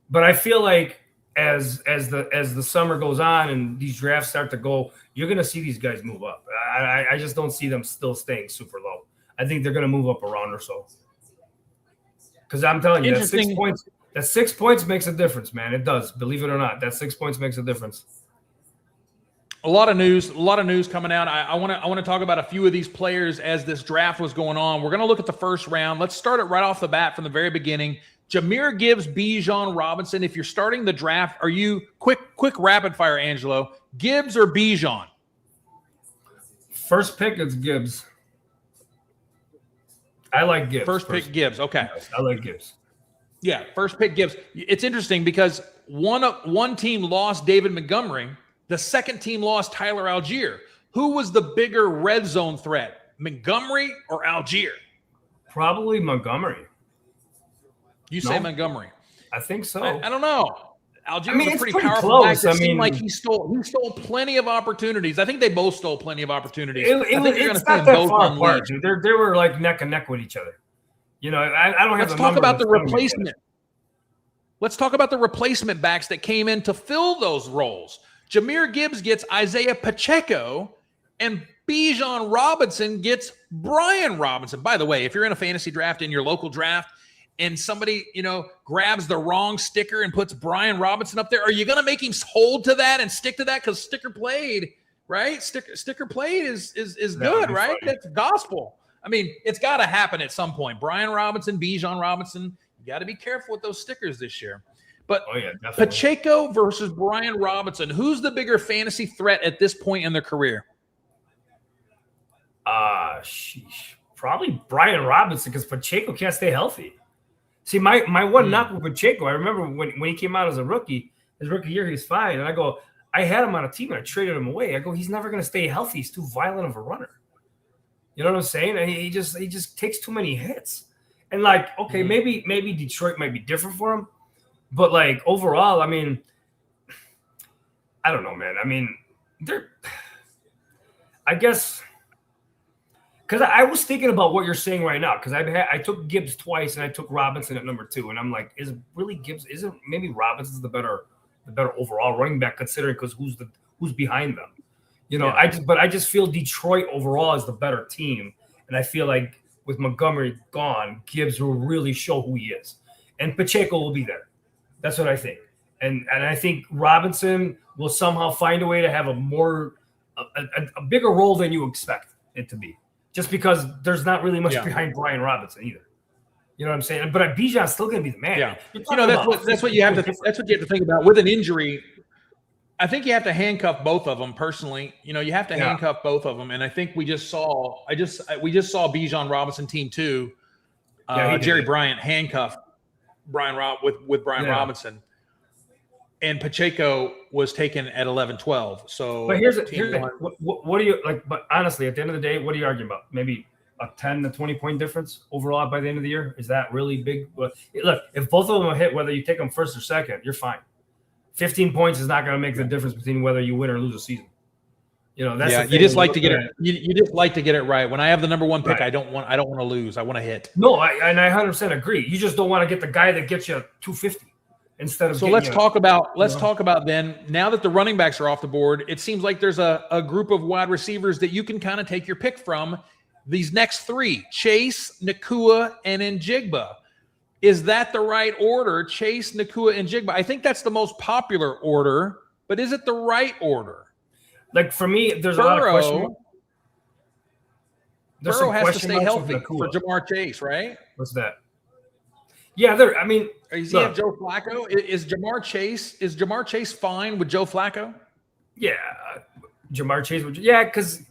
But I feel like as the summer goes on and these drafts start to go, you're going to see these guys move up. I just don't see them still staying super low. I think they're going to move up a round or so. Because I'm telling you, that 6 points makes a difference, man. It does. Believe it or not, that 6 points makes a difference. A lot of news coming out. I want to talk about a few of these players as this draft was going on. We're going to look at the first round. Let's start it right off the bat from the very beginning. Jahmyr Gibbs, Bijan Robinson. If you're starting the draft, are you quick rapid fire, Angelo? Gibbs or Bijan? First pick is Gibbs. I like Gibbs. First pick Gibbs. Okay. Yes, I like Gibbs. Yeah, first pick Gibbs. It's interesting because one team lost David Montgomery. The second team lost Tyler Algier. Who was the bigger red zone threat, Montgomery or Algier? Probably Montgomery. You say Montgomery? I think so. I don't know. Algier was a pretty powerful close. back. It seemed like he stole plenty of opportunities. I think they both stole plenty of opportunities. It's not that far apart. They were like neck and neck with each other. I don't have. Let's talk about the replacement. Let's talk about the replacement backs that came in to fill those roles. Jahmyr Gibbs gets Isaiah Pacheco, and Bijan Robinson gets Brian Robinson. By the way, if you're in a fantasy draft in your local draft and somebody, grabs the wrong sticker and puts Brian Robinson up there, are you going to make him hold to that and stick to that? Because sticker played, right? Sticker played is good, right? Funny. That's gospel. I mean, it's got to happen at some point. Brian Robinson, Bijan Robinson, you got to be careful with those stickers this year. But Pacheco versus Brian Robinson, who's the bigger fantasy threat at this point in their career? Probably Brian Robinson, because Pacheco can't stay healthy. See, my one knock with Pacheco, I remember when he came out as a rookie, his rookie year, he's fine. And I had him on a team and I traded him away. He's never going to stay healthy. He's too violent of a runner. You know what I'm saying? And he just takes too many hits. And maybe Detroit might be different for him. But overall, I mean, I don't know, man. I mean, I guess, because I was thinking about what you're saying right now, because I took Gibbs twice and I took Robinson at number 2, and I'm like, is really Gibbs? Isn't maybe Robinson's the better overall running back, considering because who's behind them? I just feel Detroit overall is the better team, and I feel like with Montgomery gone, Gibbs will really show who he is, and Pacheco will be there. That's what I think. And I think Robinson will somehow find a way to have a bigger role than you expect it to be. Just because there's not really much behind Brian Robinson either. You know what I'm saying? But Bijan's still going to be the man. Yeah, that's what you have to think about with an injury. I think you have to handcuff both of them personally. You have to handcuff both of them, and I think we just saw Bijan Robinson team 2. Jerry Bryant handcuffed Brian Robinson, and Pacheco was taken at 11-12. So, but here's the thing. What do you like? But honestly, at the end of the day, what are you arguing about? Maybe a 10 to 20 point difference overall by the end of the year? Is that really big? Look, if both of them hit, whether you take them first or second, you're fine. 15 points is not going to make the difference between whether you win or lose a season. That's you just like to get it. You just like to get it right. When I have the number 1 pick, I don't want to lose. I want to hit. No, I 100% agree. You just don't want to get the guy that gets you 250 instead of. So let's talk about then. Now that the running backs are off the board, it seems like there's a group of wide receivers that you can kind of take your pick from. These next 3: Chase, Nacua, and Njigba. Is that the right order? Chase, Nacua, and Njigba. I think that's the most popular order, but is it the right order? Like for me, there's a lot of questions. Burrow has to stay healthy for Jamar Chase, right? What's that? Yeah, does he have Joe Flacco? Is Jamar Chase fine with Joe Flacco? Yeah, Jamar Chase would. Yeah, because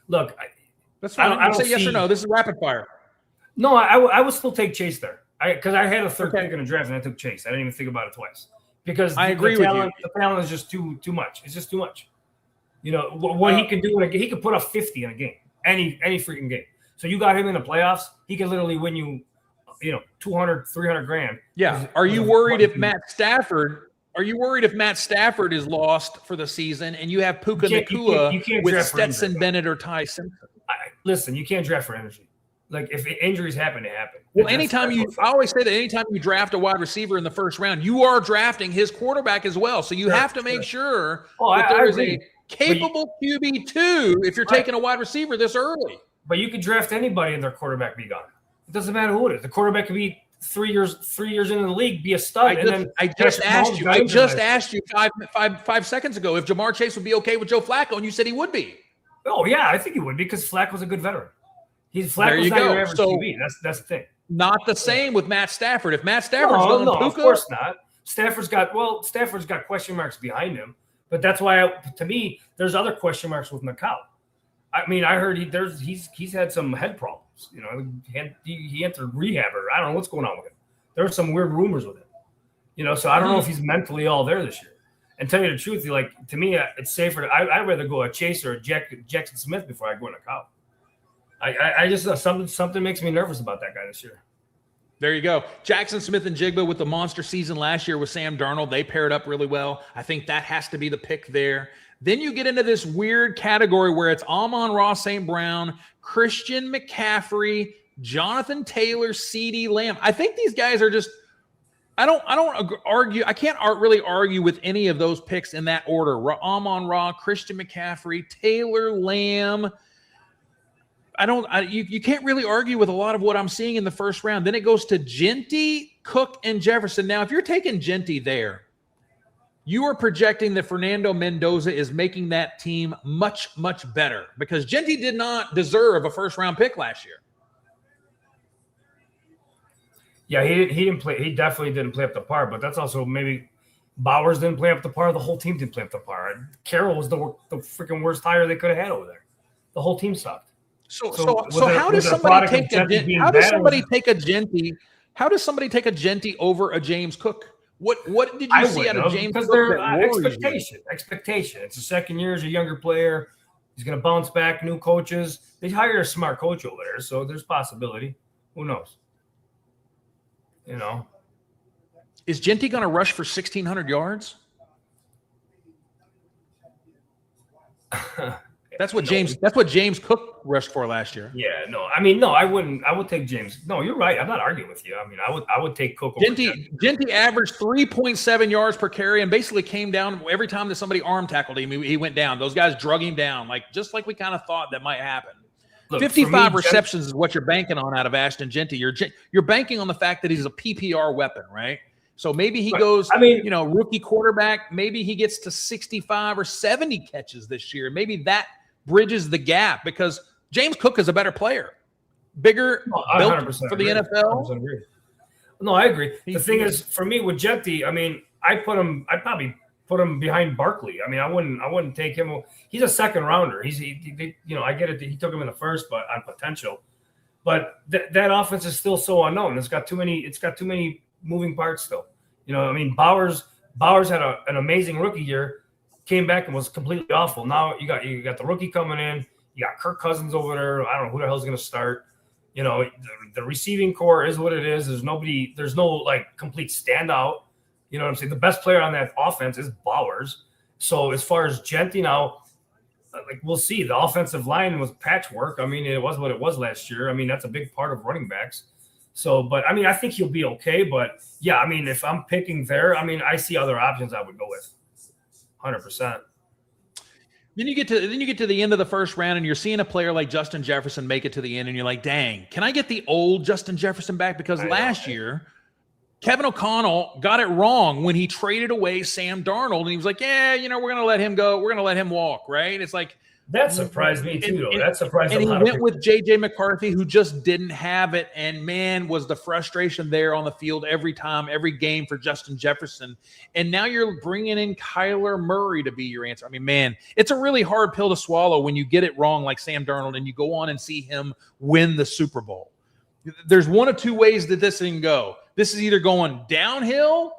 look, that's fine. I don't say yes or no. This is rapid fire. No, I would still take Chase there. Because I had a third pick in the draft and I took Chase. I didn't even think about it twice. Because I agree with you. The talent is just too much. It's just too much. What he can do he could put up 50 in a game, any freaking game. So you got him in the playoffs. He could literally win you, 200, 300 grand. Yeah. Are you worried if Matt Stafford is lost for the season and you have Puka Nacua with Stetson Bennett or Ty Simpson? Listen, you can't draft for energy. Like if injuries happen, they happen. Well, I always say that anytime you draft a wide receiver in the first round, you are drafting his quarterback as well. So you have to make sure that there is a capable QB2 if you're taking a wide receiver this early. But you could draft anybody and their quarterback be gone. It doesn't matter who it is. The quarterback could be 3 years into the league, be a stud. I just asked you 5 seconds ago if Jamar Chase would be okay with Joe Flacco, and you said he would be. Oh yeah, I think he would because Flacco's a good veteran. Flacco's not your average QB. That's the thing. Not the same with Matt Stafford. If Matt Stafford's going Puka, of course not. Stafford's got question marks behind him, but that's why to me there's other question marks with Nacua. I heard he's had some head problems. He entered rehab or I don't know what's going on with him. There were some weird rumors with him. So I don't know if he's mentally all there this year. And tell you the truth, to me it's safer. I'd rather go a Chase or a Jackson Smith before I go in Nacua. I just something makes me nervous about that guy this year. There you go. Jackson Smith and Njigba with the monster season last year with Sam Darnold. They paired up really well. I think that has to be the pick there. Then you get into this weird category where it's Amon-Ra St. Brown, Christian McCaffrey, Jonathan Taylor, CeeDee Lamb. I think these guys are just I don't argue. I can't really argue with any of those picks in that order. Amon-Ra, Christian McCaffrey, Taylor Lamb. You can't really argue with a lot of what I'm seeing in the first round. Then it goes to Genty, Cook, and Jefferson. Now, if you're taking Genty there, you are projecting that Fernando Mendoza is making that team much, much better because Genty did not deserve a first-round pick last year. Yeah, he didn't play. He definitely didn't play up to par, but that's also maybe Bowers didn't play up to par. The whole team didn't play up to par. Carroll was the freaking worst hire they could have had over there. The whole team sucked. So how does somebody take a Genty? How does somebody take a Genty? How does somebody take a Genty over a James Cook? What did you see out of James Cook? Because expectation. It's the second year as a younger player. He's going to bounce back. New coaches. They hired a smart coach over there, so there's possibility. Who knows? Is Genty going to rush for 1,600 yards? That's what James Cook rushed for last year. Yeah, no. I wouldn't. I would take James. No, you're right. I'm not arguing with you. I would take Cook over Genty averaged 3.7 yards per carry and basically came down every time that somebody arm tackled him. He went down. Those guys drug him down, just like we kind of thought that might happen. Look, 55 receptions is what you're banking on out of Ashton Genty. You're banking on the fact that he's a PPR weapon, right? So maybe he goes, rookie quarterback. Maybe he gets to 65 or 70 catches this year. Maybe that bridges the gap because James Cook is a better player. bigger built 100% for the agree. NFL? 100% agree. No, I agree. The thing is, for me with Jetty, I mean, I'd probably put him behind Barkley. I mean, I wouldn't take him. He's a second rounder. I get it. He took him in the first, but on potential. But that offense is still so unknown. It's got too many moving parts still. I mean, Bowers had an amazing rookie year, came back and was completely awful. Now you got the rookie coming in. You got Kirk Cousins over there. I don't know who the hell's going to start. The receiving core is what it is. There's no like complete standout. You know what I'm saying? The best player on that offense is Bowers. So as far as Gentry now, like we'll see. The offensive line was patchwork. I mean, it was what it was last year. I mean, that's a big part of running backs. So, but I mean, I think he'll be okay. But yeah, I mean, if I'm picking there, I mean, I see other options I would go with. 100%. Then you get to the end of the first round, and you're seeing a player like Justin Jefferson make it to the end, and you're like, dang, can I get the old Justin Jefferson back? Because last year, Kevin O'Connell got it wrong when he traded away Sam Darnold, and he was like, yeah, we're going to let him go. We're going to let him walk, right? It's like, that surprised me too, though. That surprised me. And he went with J.J. McCarthy, who just didn't have it. And, man, was the frustration there on the field every time, every game for Justin Jefferson. And now you're bringing in Kyler Murray to be your answer. I mean, man, it's a really hard pill to swallow when you get it wrong like Sam Darnold and you go on and see him win the Super Bowl. There's one of two ways that this can go. This is either going downhill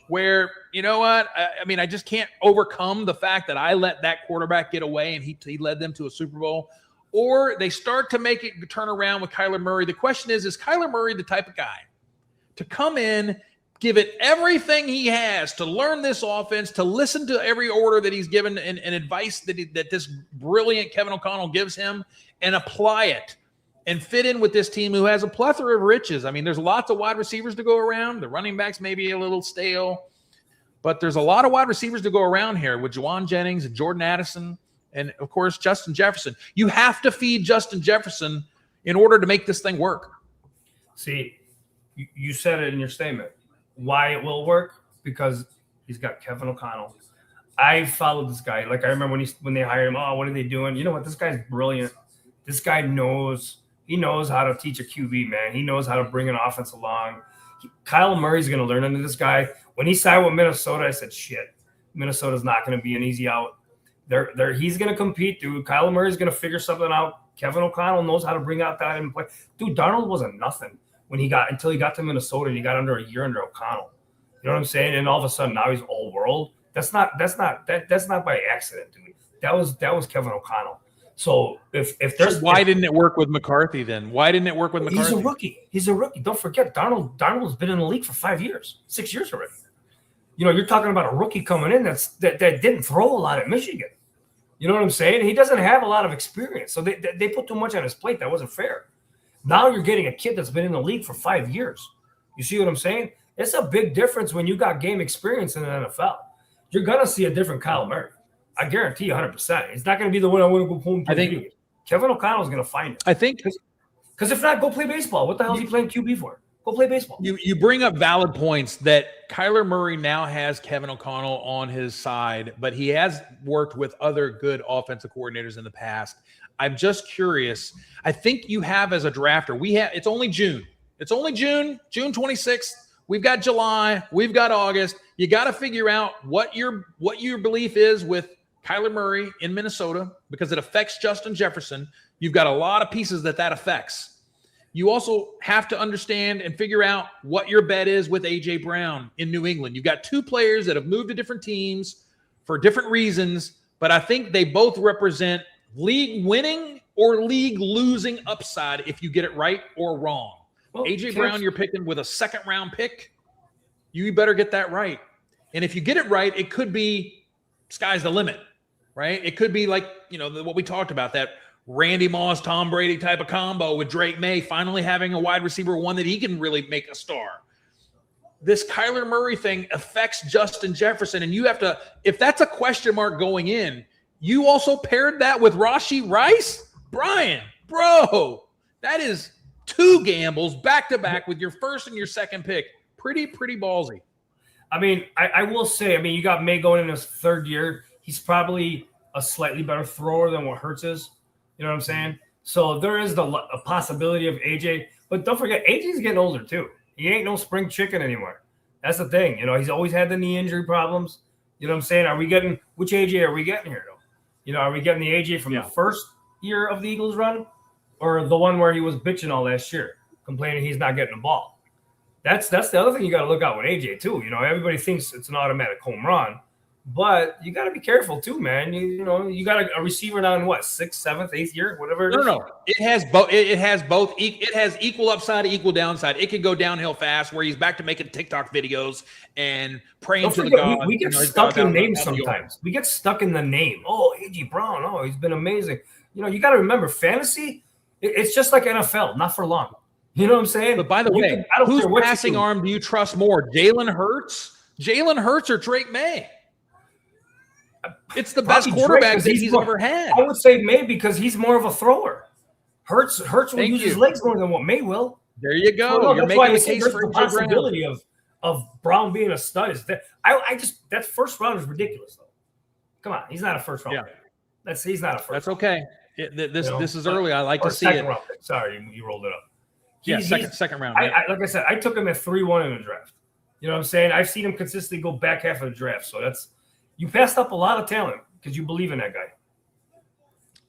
where, you know what, I mean, I just can't overcome the fact that I let that quarterback get away and he led them to a Super Bowl, or they start to make it turn around with Kyler Murray. The question is Kyler Murray the type of guy to come in, give it everything he has to learn this offense, to listen to every order that he's given and advice that this brilliant Kevin O'Connell gives him and apply it and fit in with this team who has a plethora of riches? I mean, there's lots of wide receivers to go around. The running backs may be a little stale, but there's a lot of wide receivers to go around here with Juwan Jennings and Jordan Addison and, of course, Justin Jefferson. You have to feed Justin Jefferson in order to make this thing work. See, you said it in your statement. Why it will work? Because he's got Kevin O'Connell. I followed this guy. Like, I remember when they hired him, oh, what are they doing? You know what? This guy's brilliant. This guy knows – he knows how to teach a QB, man. He knows how to bring an offense along. Kyle Murray's going to learn under this guy. When he signed with Minnesota, I said, shit, Minnesota's not going to be an easy out. He's going to compete, dude. Kyle Murray's going to figure something out. Kevin O'Connell knows how to bring out that and play. Dude, Darnold wasn't nothing until he got to Minnesota and he got under a year under O'Connell. You know what I'm saying? And all of a sudden now he's all world. That's not by accident, dude. That was Kevin O'Connell. So if there's why didn't it work with McCarthy then? Why didn't it work with McCarthy? He's a rookie. Don't forget, Darnold's been in the league for 6 years already. You're talking about a rookie coming in that didn't throw a lot at Michigan. You know what I'm saying? He doesn't have a lot of experience. So they put too much on his plate. That wasn't fair. Now you're getting a kid that's been in the league for 5 years. You see what I'm saying? It's a big difference when you got game experience in the NFL. You're going to see a different Kyle Murray. I guarantee you 100%. It's not going to be the one I want to go home to. I think Kevin O'Connell is going to find it. I think because if not, go play baseball. What the hell is he playing QB for? Go play baseball. You bring up valid points that Kyler Murray now has Kevin O'Connell on his side, but he has worked with other good offensive coordinators in the past. I'm just curious. I think you have as a drafter, it's only June. It's only June 26th. We've got July. We've got August. You got to figure out what your belief is with Kyler Murray in Minnesota, because it affects Justin Jefferson. You've got a lot of pieces that affects. You also have to understand and figure out what your bet is with A.J. Brown in New England. You've got two players that have moved to different teams for different reasons, but I think they both represent league winning or league losing upside if you get it right or wrong. Well, A.J. Brown, you're picking with a second-round pick. You better get that right. And if you get it right, it could be sky's the limit. Right? It could be like, what we talked about, that Randy Moss, Tom Brady type of combo with Drake May finally having a wide receiver one that he can really make a star. This Kyler Murray thing affects Justin Jefferson, and you have to, if that's a question mark going in, you also paired that with Rashee Rice? Brian, bro, that is two gambles back-to-back with your first and your second pick. Pretty ballsy. I mean, I will say, you got May going in his third year. He's probably a slightly better thrower than what Hurts is. You know what I'm saying? So there is a possibility of AJ, but don't forget, AJ's getting older too. He ain't no spring chicken anymore. That's the thing. You know, he's always had the knee injury problems. You know what I'm saying? Are we getting – which AJ are we getting here, though? You know, are we getting the AJ from the first year of the Eagles run or the one where he was bitching all last year, complaining he's not getting the ball? That's the other thing you got to look out with AJ, too. You know, everybody thinks it's an automatic home run. But you got to be careful too, man. You know, you got a receiver now in what, 6th, 7th, 8th year, whatever. No. It has both. It has both. It has equal upside, equal downside. It can go downhill fast, where he's back to making TikTok videos and praying to the God. We get stuck in names sometimes. We get stuck in the name. Oh, AJ Brown. Oh, he's been amazing. You know, you got to remember, fantasy. It's just like NFL, not for long. You know what I'm saying? But by the way, whose passing arm do you trust more, Jalen Hurts, or Drake May? It's the best quarterback that he's ever had. I would say May because he's more of a thrower. Hurts will use his legs more than what May will. There you go. You're making the case for the possibility of Brown being a stud. Is that that first round is ridiculous though. Come on, he's not a first round. Yeah. He's not a first. That's okay. This is early. I like to see it. Round pick. Sorry, you rolled it up. Second round. Like I said, I took him at 3-1 in the draft. You know what I'm saying? I've seen him consistently go back half of the draft. So you passed up a lot of talent because you believe in that guy.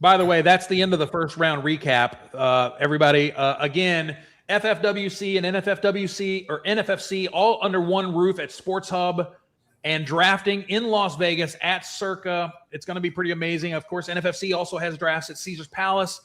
By the way, that's the end of the first round recap. Everybody, again, FFWC and NFFWC or NFFC all under one roof at Sports Hub and drafting in Las Vegas at Circa. It's going to be pretty amazing. Of course, NFFC also has drafts at Caesars Palace.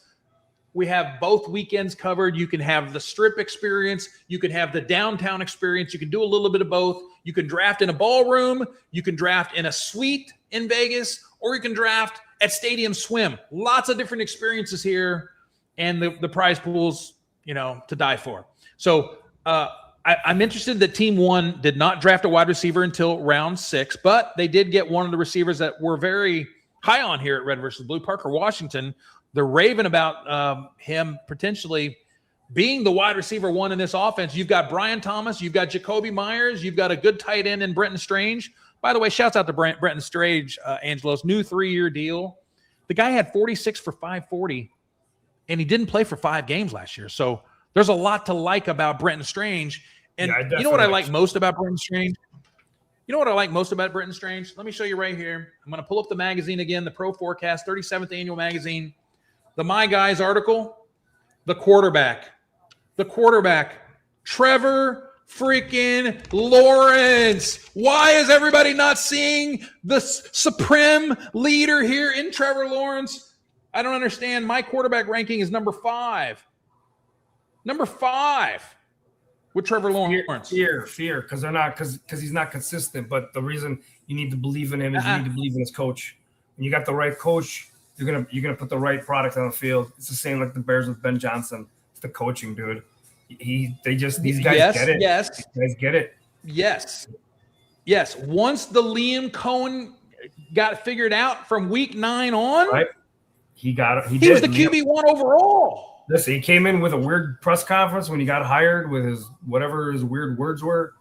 We have both weekends covered. You can have the Strip experience. You can have the downtown experience. You can do a little bit of both. You can draft in a ballroom. You can draft in a suite in Vegas, or you can draft at Stadium Swim. Lots of different experiences here, and the prize pools, to die for. So I'm interested that Team 1 did not draft a wide receiver until round 6, but they did get one of the receivers that we're very high on here at Red versus Blue, Parker Washington. They're raving about him potentially being the wide receiver 1 in this offense. You've got Brian Thomas. You've got Jacoby Myers. You've got a good tight end in Brenton Strange. By the way, shouts out to Brenton Strange, Angelo's new 3-year deal. The guy had 46 for 540, and he didn't play for 5 games last year. So there's a lot to like about Brenton Strange. And you know what I like most about Brenton Strange? Brenton Strange? Let me show you right here. I'm going to pull up the magazine again, the Pro Forecast, 37th annual magazine. The My Guys article, the quarterback, Trevor freaking Lawrence. Why is everybody not seeing the supreme leader here in Trevor Lawrence? I don't understand. My quarterback ranking is number 5. Number 5 with Trevor Lawrence. Fear, because he's not consistent. But the reason you need to believe in him is you need to believe in his coach. When you got the right coach, you're gonna put the right product on the field. It's the same like the Bears with Ben Johnson. It's the coaching, dude. These guys get it. Yes. These guys get it. Yes. Once the Liam Cohen got figured out from week 9 on, right? He was the QB1 overall. Listen, he came in with a weird press conference when he got hired with his whatever his weird words were.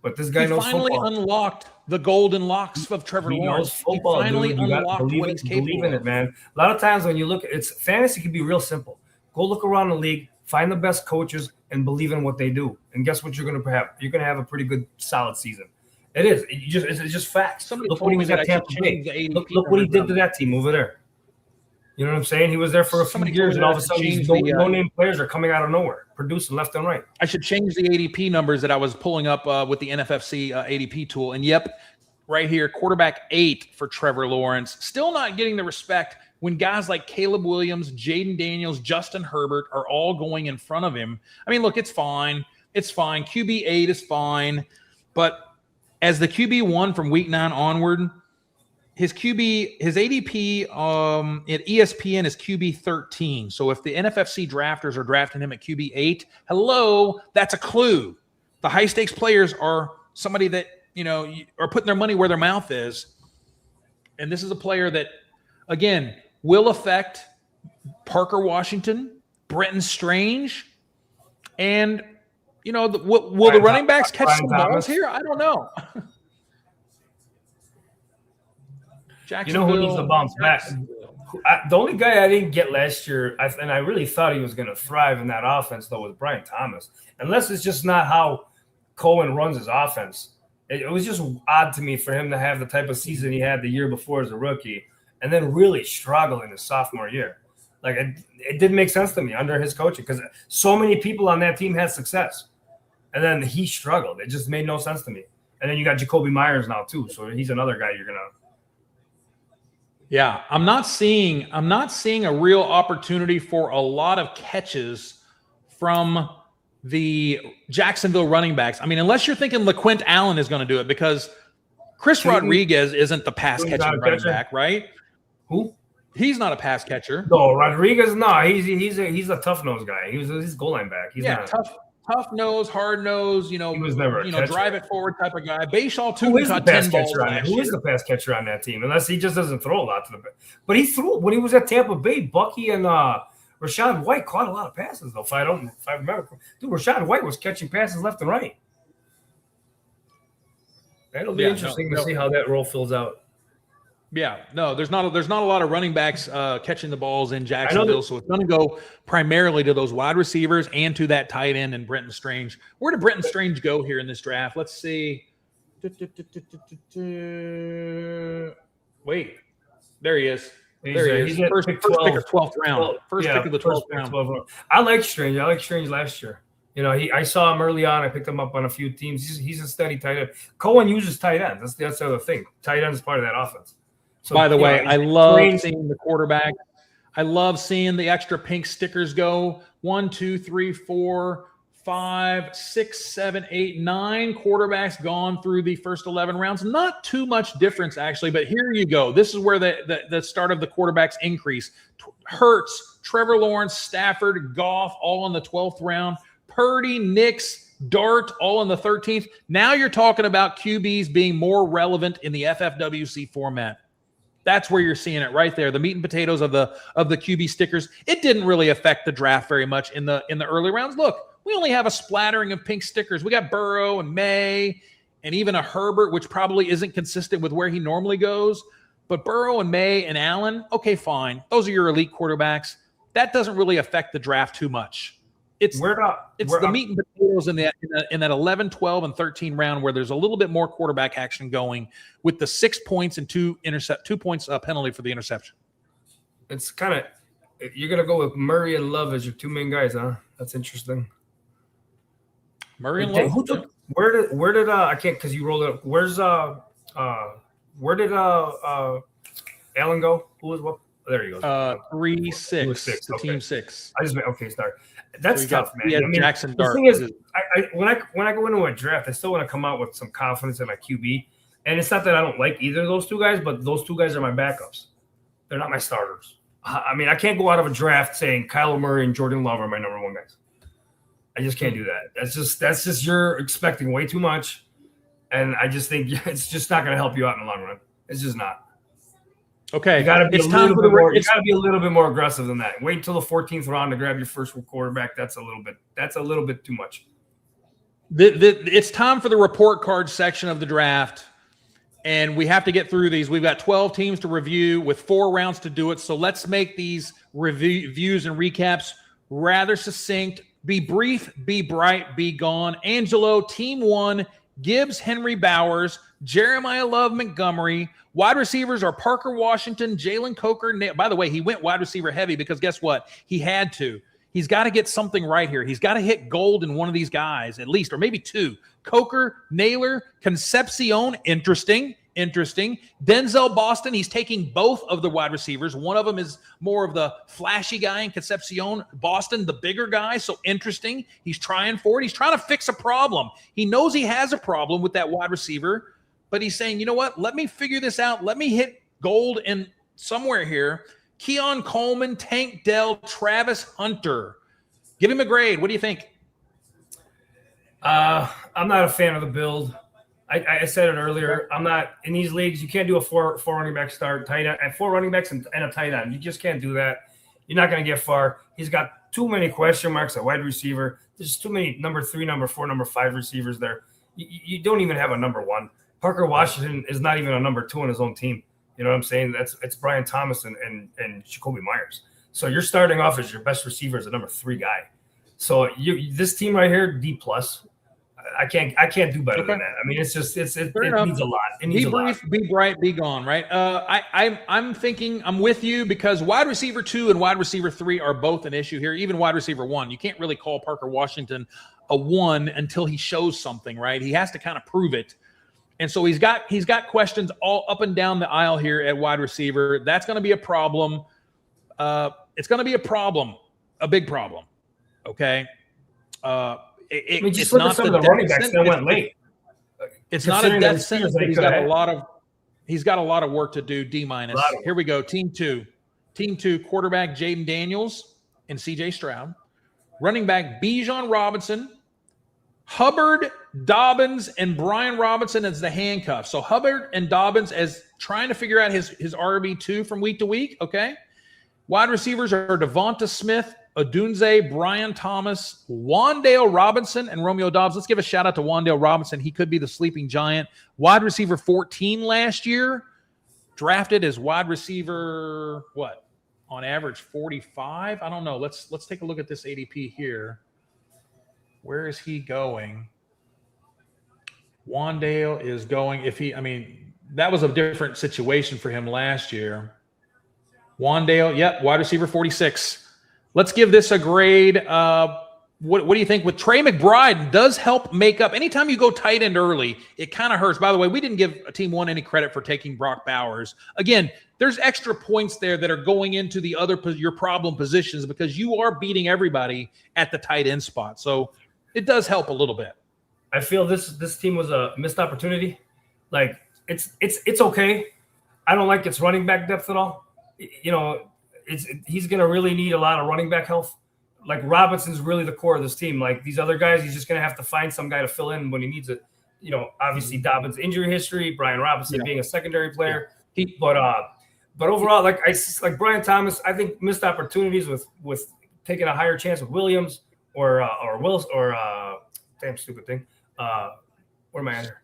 But this guy knows football. He finally unlocked the golden locks of Trevor Lawrence. Football, he finally unlocked what he's capable of. Believe in it, man. A lot of times when you look, fantasy can be real simple. Go look around the league, find the best coaches, and believe in what they do. And guess what you're going to have? You're going to have a pretty good, solid season. It is. It's just facts. Look what he was at Tampa Bay. Look what he did to that team over there. You know what I'm saying? He was there for a few years, and all of a sudden, these no-name players are coming out of nowhere, producing left and right. I should change the ADP numbers that I was pulling up with the NFFC ADP tool. And yep, right here, quarterback 8 for Trevor Lawrence. Still not getting the respect when guys like Caleb Williams, Jaden Daniels, Justin Herbert are all going in front of him. I mean, look, it's fine. QB 8 is fine. But as the QB1 from week 9 onward, his ADP at ESPN is QB 13. So if the NFFC drafters are drafting him at QB 8, that's a clue. The high stakes players are somebody that, are putting their money where their mouth is. And this is a player that, again, will affect Parker Washington, Brenton Strange, and, will the running backs catch some balls here? I don't know. You know who needs to bounce back? The only guy I didn't get last year, and I really thought he was going to thrive in that offense, though, was Brian Thomas. Unless it's just not how Cohen runs his offense. It was just odd to me for him to have the type of season he had the year before as a rookie and then really struggle in his sophomore year. Like, it didn't make sense to me under his coaching because so many people on that team had success. And then he struggled. It just made no sense to me. And then you got Jacoby Myers now, too. So he's another guy you're going to. Yeah, I'm not seeing a real opportunity for a lot of catches from the Jacksonville running backs. I mean, unless you're thinking LaQuint Allen is going to do it, because Chris Rodriguez isn't the pass catching running back, right? Who? He's not a pass catcher. No, Rodriguez. No, he's a tough nose guy. He's a goal line back. He's not tough nose, hard nose. He was never drive it forward type of guy. Bayshaw too. Who caught 10 balls last year. Who is the pass catcher on that team? Unless he just doesn't throw a lot to the back. But he threw when he was at Tampa Bay. Bucky and Rachaad White caught a lot of passes, though. If I remember, dude, Rachaad White was catching passes left and right. That'll be interesting to see how that role fills out. Yeah, no, there's not a lot of running backs catching the balls in Jacksonville, so it's going to go primarily to those wide receivers and to that tight end and Brenton Strange. Where did Brenton Strange go here in this draft? Let's see. Wait, there he is. There he is. First pick of 12th round. First pick of the 12th round. I like Strange. I like Strange last year. I saw him early on. I picked him up on a few teams. He's a steady tight end. Cohen uses tight ends. That's the other thing. Tight end is part of that offense. So, by the way, I love seeing the quarterback. I love seeing the extra pink stickers go. 1, 2, 3, 4, 5, 6, 7, 8, 9 quarterbacks gone through the first 11 rounds. Not too much difference, actually, but here you go. This is where the start of the quarterbacks increase. Hurts, Trevor Lawrence, Stafford, Goff, all in the 12th round. Purdy, Nix, Dart, all in the 13th. Now you're talking about QBs being more relevant in the FFWC format. That's where you're seeing it right there. The meat and potatoes of the QB stickers. It didn't really affect the draft very much in the early rounds. Look, we only have a splattering of pink stickers. We got Burrow and May and even a Herbert, which probably isn't consistent with where he normally goes. But Burrow and May and Allen, okay, fine. Those are your elite quarterbacks. That doesn't really affect the draft too much. It's the meat and potatoes in that 11, 12, and 13 round where there's a little bit more quarterback action going with the 6 points and 2 points penalty for the interception. It's kind of you're gonna go with Murray and Love as your two main guys, huh? That's interesting. Murray and Love. Where did I can't because you rolled it up. Where did Allen go? Who was what? There he goes. 3-6. Okay. Team 6. Sorry. That's tough, man. Yeah, Jackson Dart. The thing is, when I go into a draft, I still want to come out with some confidence in my QB. And it's not that I don't like either of those two guys, but those two guys are my backups. They're not my starters. I mean, I can't go out of a draft saying Kyler Murray and Jordan Love are my number one guys. I just can't do that. That's just you're expecting way too much. And I just think it's just not going to help you out in the long run. It's just not. Okay, you got to be a little bit more aggressive than that. Wait until the 14th round to grab your first quarterback. That's a little bit too much. It's time for the report card section of the draft, and we have to get through these. We've got 12 teams to review with 4 rounds to do it. So let's make these reviews and recaps rather succinct. Be brief, be bright, be gone. Angelo, Team 1, Gibbs, Henry Bowers, Jeremiah Love, Montgomery. Wide receivers are Parker Washington, Jalen Coker. By the way, he went wide receiver heavy because guess what? He had to. He's got to get something right here. He's got to hit gold in one of these guys at least, or maybe 2. Coker, Naylor, Concepcion. Interesting. Denzel Boston. He's taking both of the wide receivers. One of them is more of the flashy guy in Concepcion. Boston, the bigger guy. So interesting. He's trying for it. He's trying to fix a problem. He knows he has a problem with that wide receiver. But he's saying, you know what? Let me figure this out. Let me hit gold in somewhere here. Keon Coleman, Tank Dell, Travis Hunter. Give him a grade. What do you think? I'm not a fan of the build. I said it earlier. I'm not in these leagues. You can't do a four running back start, tight end, and 4 running backs and a tight end. You just can't do that. You're not going to get far. He's got too many question marks at wide receiver. There's too many number 3, number 4, number 5 receivers there. You don't even have a number 1. Parker Washington is not even a number 2 on his own team. You know what I'm saying? It's Brian Thomas and Jacoby Myers. So you're starting off as your best receiver as a number 3 guy. So this team right here, D+. I can't do better than that. I mean, it's just it needs a lot. It needs be brief, be bright, be gone. Right? I'm thinking I'm with you because wide receiver 2 and wide receiver 3 are both an issue here. Even wide receiver 1, you can't really call Parker Washington a 1 until he shows something. Right? He has to kind of prove it. And so he's got questions all up and down the aisle here at wide receiver. That's going to be a problem. It's going to be a problem, a big problem. Okay. It's not the running backs that went late. It's not a death sentence, but he's got a lot of work to do. D-. Here we go. Team 2. Team 2, quarterback Jaden Daniels and CJ Stroud. Running back Bijan Robinson. Hubbard, Dobbins, and Brian Robinson as the handcuff. So Hubbard and Dobbins as trying to figure out his RB2 from week to week. Okay. Wide receivers are Devonta Smith, Odunze, Brian Thomas, Wandale Robinson, and Romeo Dobbs. Let's give a shout out to Wandale Robinson. He could be the sleeping giant. Wide receiver 14 last year, drafted as wide receiver, what? On average 45? I don't know. Let's take a look at this ADP here. Where is he going? Wandale is going, that was a different situation for him last year. Wandale, yep, wide receiver 46. Let's give this a grade. What do you think? With Trey McBride does help make up. Anytime you go tight end early, it kind of hurts. By the way, we didn't give Team 1 any credit for taking Brock Bowers. Again, there's extra points there that are going into your problem positions because you are beating everybody at the tight end spot. So it does help a little bit. I feel this team was a missed opportunity. Like it's okay. I don't like its running back depth at all. You know, he's going to really need a lot of running back health. Like Robinson's really the core of this team. Like these other guys, he's just going to have to find some guy to fill in when he needs it. You know, obviously Dobbins' injury history, Brian Robinson being a secondary player. Yeah. But overall, like Brian Thomas, I think missed opportunities with taking a higher chance with Williams or Wills or damn stupid thing. Where am I at here?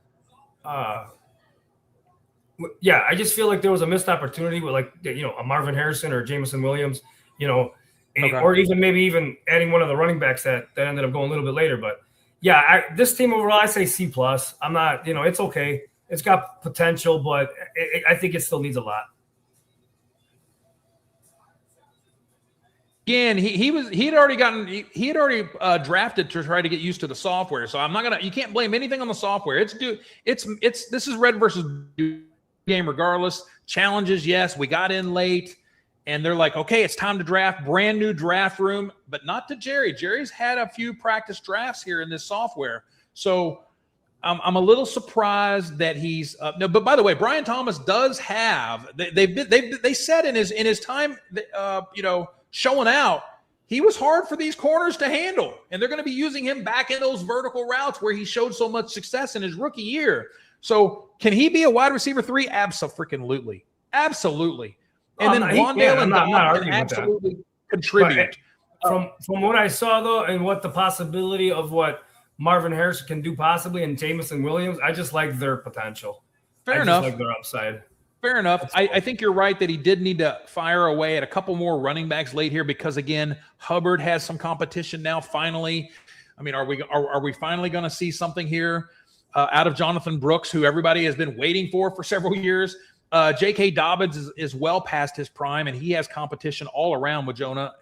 Yeah, I just feel like there was a missed opportunity with a Marvin Harrison or Jameson Williams, or even adding one of the running backs that ended up going a little bit later. But yeah, this team overall, I say C+. I'm not, it's okay. It's got potential, but I think it still needs a lot. Again, he had already drafted to try to get used to the software. So you can't blame anything on the software. This is red versus blue game regardless. Challenges, yes, we got in late and they're like, okay, it's time to draft. Brand new draft room, but not to Jerry. Jerry's had a few practice drafts here in this software. So I'm a little surprised that he's no. But by the way, Brian Thomas does have they said in his time showing out, he was hard for these corners to handle, and they're going to be using him back in those vertical routes where he showed so much success in his rookie year. So can he be a wide receiver 3? Absolutely. And then Wandale and Dobbins can absolutely contribute. From what I saw, though, and what the possibility of what Marvin Harrison can do possibly and Jameson Williams, I just like their potential. Fair enough. Like their upside. Fair enough. I think you're right that he did need to fire away at a couple more running backs late here because, again, Hubbard has some competition now finally. I mean, are we finally going to see something here out of Jonathan Brooks, who everybody has been waiting for several years? J.K. Dobbins is well past his prime, and he has competition all around with Jonah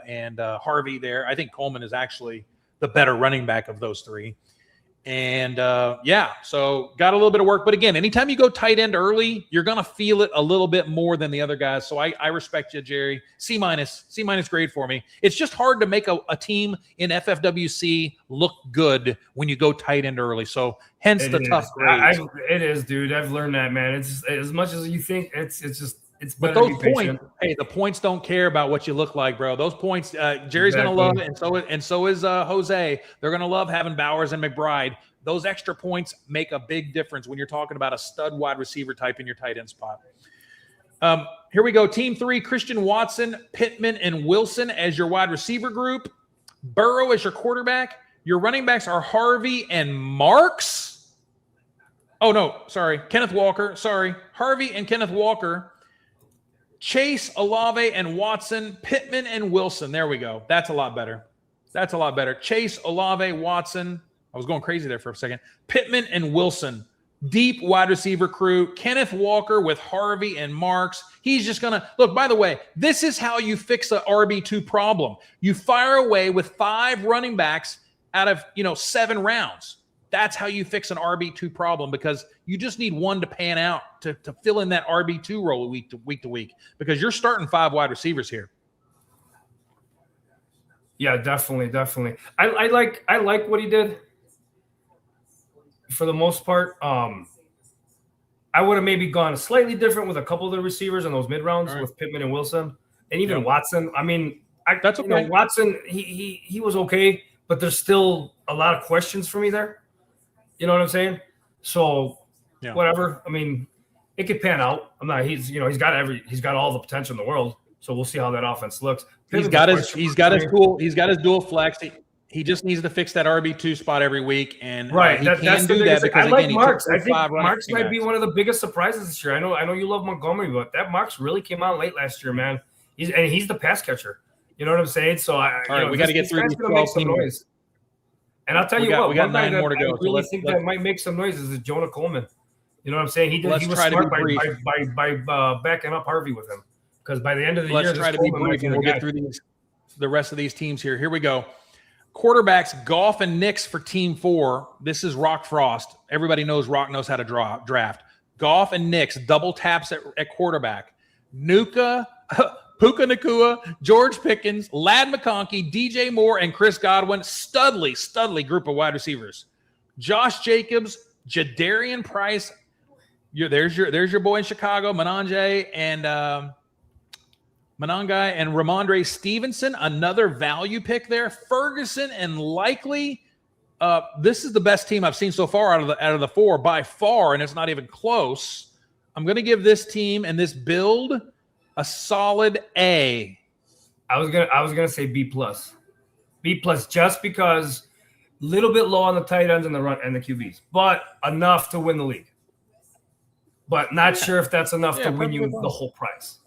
and Harvey there. I think Coleman is actually the better running back of those three. And so got a little bit of work. But again, anytime you go tight end early, you're going to feel it a little bit more than the other guys. So I respect you, Jerry. C- grade for me. It's just hard to make a team in FFWC look good when you go tight end early. So hence the tough grade. It is, dude. I've learned that, man. It's as much as you think. It's but those points, the points don't care about what you look like, bro. Those points, Jerry's going to love it, and so is Jose. They're going to love having Bowers and McBride. Those extra points make a big difference when you're talking about a stud wide receiver type in your tight end spot. Here we go. Team 3, Christian Watson, Pittman, and Wilson as your wide receiver group. Burrow as your quarterback. Your running backs are Harvey and Marks. Oh, no, sorry. Kenneth Walker. Sorry. Harvey and Kenneth Walker. Chase, Olave, and Watson. Pittman and Wilson. There we go. That's a lot better. That's a lot better. Chase, Olave, Watson. I was going crazy there for a second. Pittman and Wilson. Deep wide receiver crew. Kenneth Walker with Harvey and Marks. He's just going to – look, by the way, this is how you fix a RB2 problem. You fire away with 5 running backs out of, 7 rounds. That's how you fix an RB2 problem, because you just need one to pan out to fill in that RB2 role week to week, because you're starting 5 wide receivers here. Yeah, definitely. I like what he did for the most part. I would have maybe gone slightly different with a couple of the receivers in those mid rounds with Pittman and Wilson, and even Watson. I mean, that's okay. Watson, he was okay, but there's still a lot of questions for me there. You know what I'm saying? So whatever. I mean, it could pan out. He's got all the potential in the world. So we'll see how that offense looks. He's got his dual flex. He just needs to fix that RB2 spot every week, and he can do that because, I like again, Marks. I think Marks might be one of the biggest surprises this year. I know you love Montgomery, but that Marks really came out late last year, man. He's the pass catcher. You know what I'm saying? So we got to get through these 12 teams. And I'll tell you what, we got one guy 9 more to go. I really think that might make some noise is Jonah Coleman. You know what I'm saying? He was smart by backing up Harvey with him, because by the end of the year, let's try to be brief, and we'll get through the rest of these teams here. Here we go. Quarterbacks, Goff and Nix for Team 4. This is Rock Frost. Everybody knows Rock knows how to draft. Goff and Nix, double taps at quarterback. Puka Nacua, George Pickens, Ladd McConkey, DJ Moore, and Chris Godwin. Studly group of wide receivers. Josh Jacobs, Jadarian Price. There's your boy in Chicago, Monangai and Ramondre Stevenson, another value pick there. Ferguson and Likely. This is the best team I've seen so far out of the 4 by far, and it's not even close. I'm going to give this team and this build a solid A. I was gonna say B+, just because a little bit low on the tight ends and the run and the QBs, but enough to win the league. But not sure if that's enough to win you the whole prize.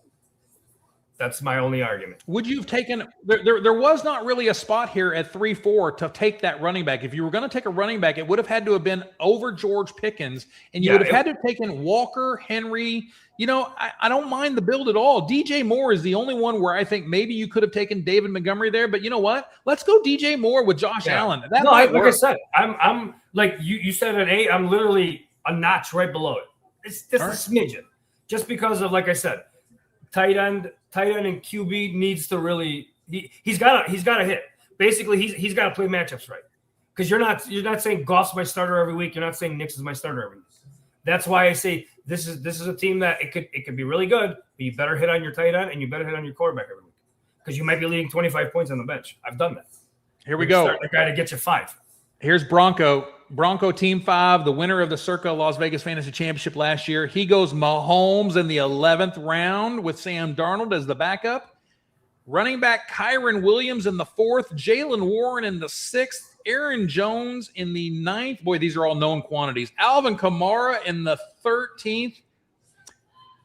That's my only argument. Would you have taken there was not really a spot here at 3-4 to take that running back. If you were going to take a running back, it would have had to have been over George Pickens, and you would have had to have taken Walker, Henry. I don't mind the build at all. DJ Moore is the only one where I think maybe you could have taken David Montgomery there, but you know what? Let's go DJ Moore with Josh Allen. Like I said, I'm like you said at 8, I'm literally a notch right below it. It's just a smidgen, just because of, like I said, tight end and QB needs to really he's got to hit. Basically, he's got to play matchups right, because you're not saying Goff's my starter every week. You're not saying Nix is my starter every week. That's why I say this is a team that it could be really good, but you better hit on your tight end and you better hit on your quarterback every week, because you might be leaving 25 points on the bench. I've done that. Here we go. The guy to get you 5. Here's Bronco Team 5, the winner of the Circa Las Vegas Fantasy Championship last year. He goes Mahomes in the 11th round with Sam Darnold as the backup. Running back Kyron Williams in the 4th, Jalen Warren in the 6th, Aaron Jones in the 9th. Boy, these are all known quantities. Alvin Kamara in the 13th.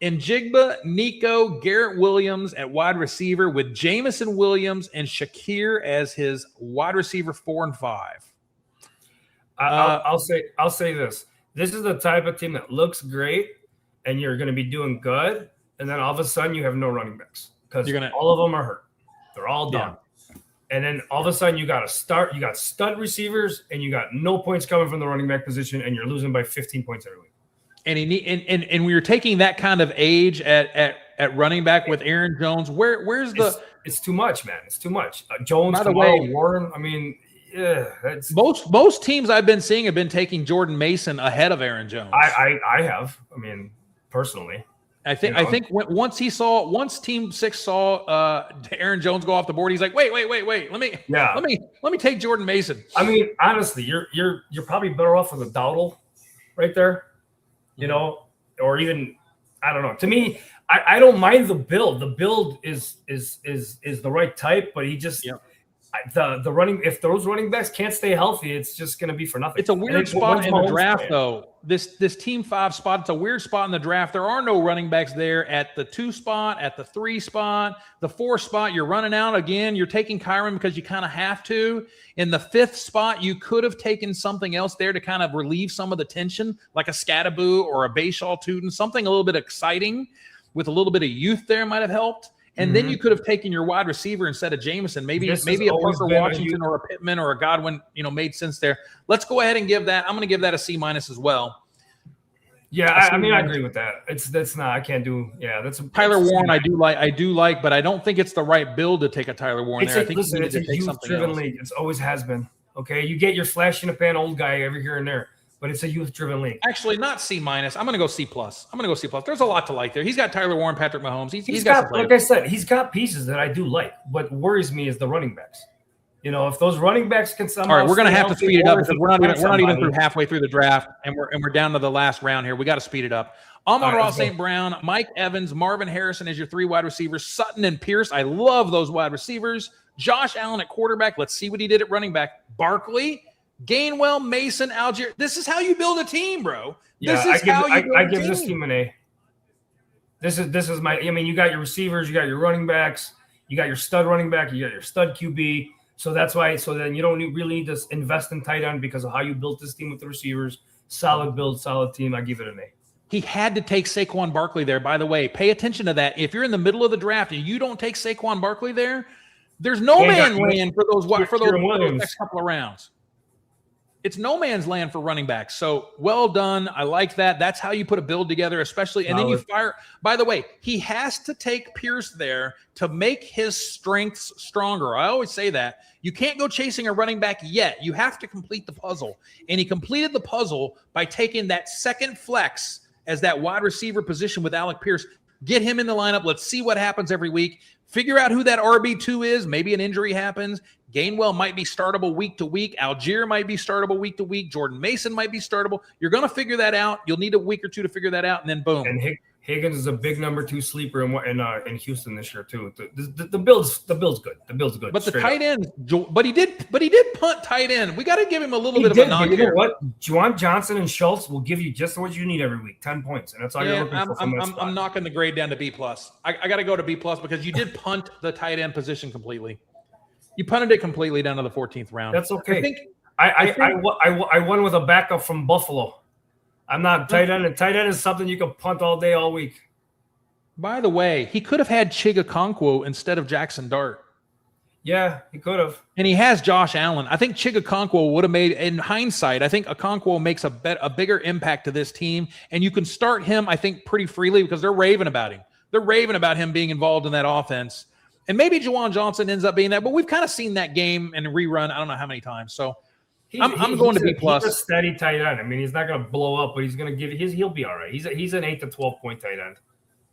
Njigba, Nico, Garrett Williams at wide receiver, with Jamison Williams and Shakir as his wide receiver 4 and 5. I'll say this. This is the type of team that looks great, and you're going to be doing good, and then all of a sudden you have no running backs because all of them are hurt. They're all done. Yeah. And then all of a sudden you got stud receivers, and you got no points coming from the running back position, and you're losing by 15 points every week. And we were taking that kind of age at running back with Aaron Jones. Where's the? It's too much, man. It's too much. Jones, Kamara, Warren. I mean. Yeah, most teams I've been seeing have been taking Jordan Mason ahead of Aaron Jones. I have. I mean, personally, I think once Team 6 saw Aaron Jones go off the board, he's like, wait. Let me take Jordan Mason. I mean, honestly, you're probably better off with a Dowdle right there, or even I don't know. To me, I don't mind the build. The build is the right type, but he just. Yep. the running, if those running backs can't stay healthy, it's just going to be for nothing. It's a weird spot in the draft, though. This team 5 spot, it's a weird spot in the draft. There are no running backs there at the 2 spot, at the 3 spot, the 4 spot. You're running out again. You're taking Kyron because you kind of have to. In the 5th spot, you could have taken something else there to kind of relieve some of the tension, like a Scattaboo or a Bashaw Tootin, something a little bit exciting with a little bit of youth there might have helped. And then you could have taken your wide receiver instead of Jameson. Maybe a Parker Washington or a Pittman or a Godwin, made sense there. Let's go ahead and give that. I'm going to give that a C- as well. Yeah, I agree with that. That's not. I can't do. Yeah, that's Tyler Warren. I do like, but I don't think it's the right build to take a Tyler Warren there. I think it's a youth-driven league. It always has been. Okay, you get your flash in the pan old guy every here and there. But it's a youth-driven league. Actually, not C-. I'm going to go C+. There's a lot to like there. He's got Tyler Warren, Patrick Mahomes. He's got like I said, he's got pieces that I do like. What worries me is the running backs. If those running backs can somehow. All right, we're going to have to speed it up because we're not even through halfway through the draft, and we're down to the last round here. We got to speed it up. Amon-Ra St. Brown, Mike Evans, Marvin Harrison as your 3 wide receivers. Sutton and Pierce. I love those wide receivers. Josh Allen at quarterback. Let's see what he did at running back. Barkley. Gainwell, Mason, Algier. This is how you build a team, bro. I give this team an A. This is my. I mean, you got your receivers, you got your running backs, you got your stud running back, you got your stud QB. So that's why. So then you don't really need to invest in tight end because of how you built this team with the receivers. Solid build, solid team. I give it an A. He had to take Saquon Barkley there. By the way, pay attention to that. If you're in the middle of the draft and you don't take Saquon Barkley there, there's no man land for those next couple of rounds. It's no man's land for running backs. So well done. I like that. That's how you put a build together, especially. And then you fire. By the way, he has to take Pierce there to make his strengths stronger. I always say that. You can't go chasing a running back yet. You have to complete the puzzle. And he completed the puzzle by taking that second flex as that wide receiver position with Alec Pierce. Get him in the lineup. Let's see what happens every week. Figure out who that RB2 is. Maybe an injury happens. Gainwell might be startable week to week. Algier might be startable week to week. Jordan Mason might be startable. You're going to figure that out. You'll need a week or two to figure that out, and then boom. And Higgins is a big number 2 sleeper in Houston this year too. The build's good. The build's good. But the tight end, but he did punt tight end. We got to give him a little bit of a nod. You know what? Juwan Johnson and Schultz will give you just what you need every week, 10 points, and that's all you're looking for. I'm knocking the grade down to B+. I got to go to B+ because you did punt the tight end position completely. You punted it completely down to the 14th round. That's okay. I won with a backup from Buffalo. I'm not tight end. And tight end is something you can punt all day, all week. By the way, he could have had Chigakonkwo instead of Jackson Dart. Yeah, he could have. And he has Josh Allen. I think Chigakonkwo would have made, in hindsight, I think Okonkwo makes a bigger impact to this team. And you can start him, I think, pretty freely because they're raving about him. They're raving about him being involved in that offense. And maybe Juwan Johnson ends up being that, but we've kind of seen that game and rerun I don't know how many times. So I'm going to B+. He's a steady tight end. I mean, he's not going to blow up, but he's going to give he'll be all right. He's an 8 to 12 point tight end.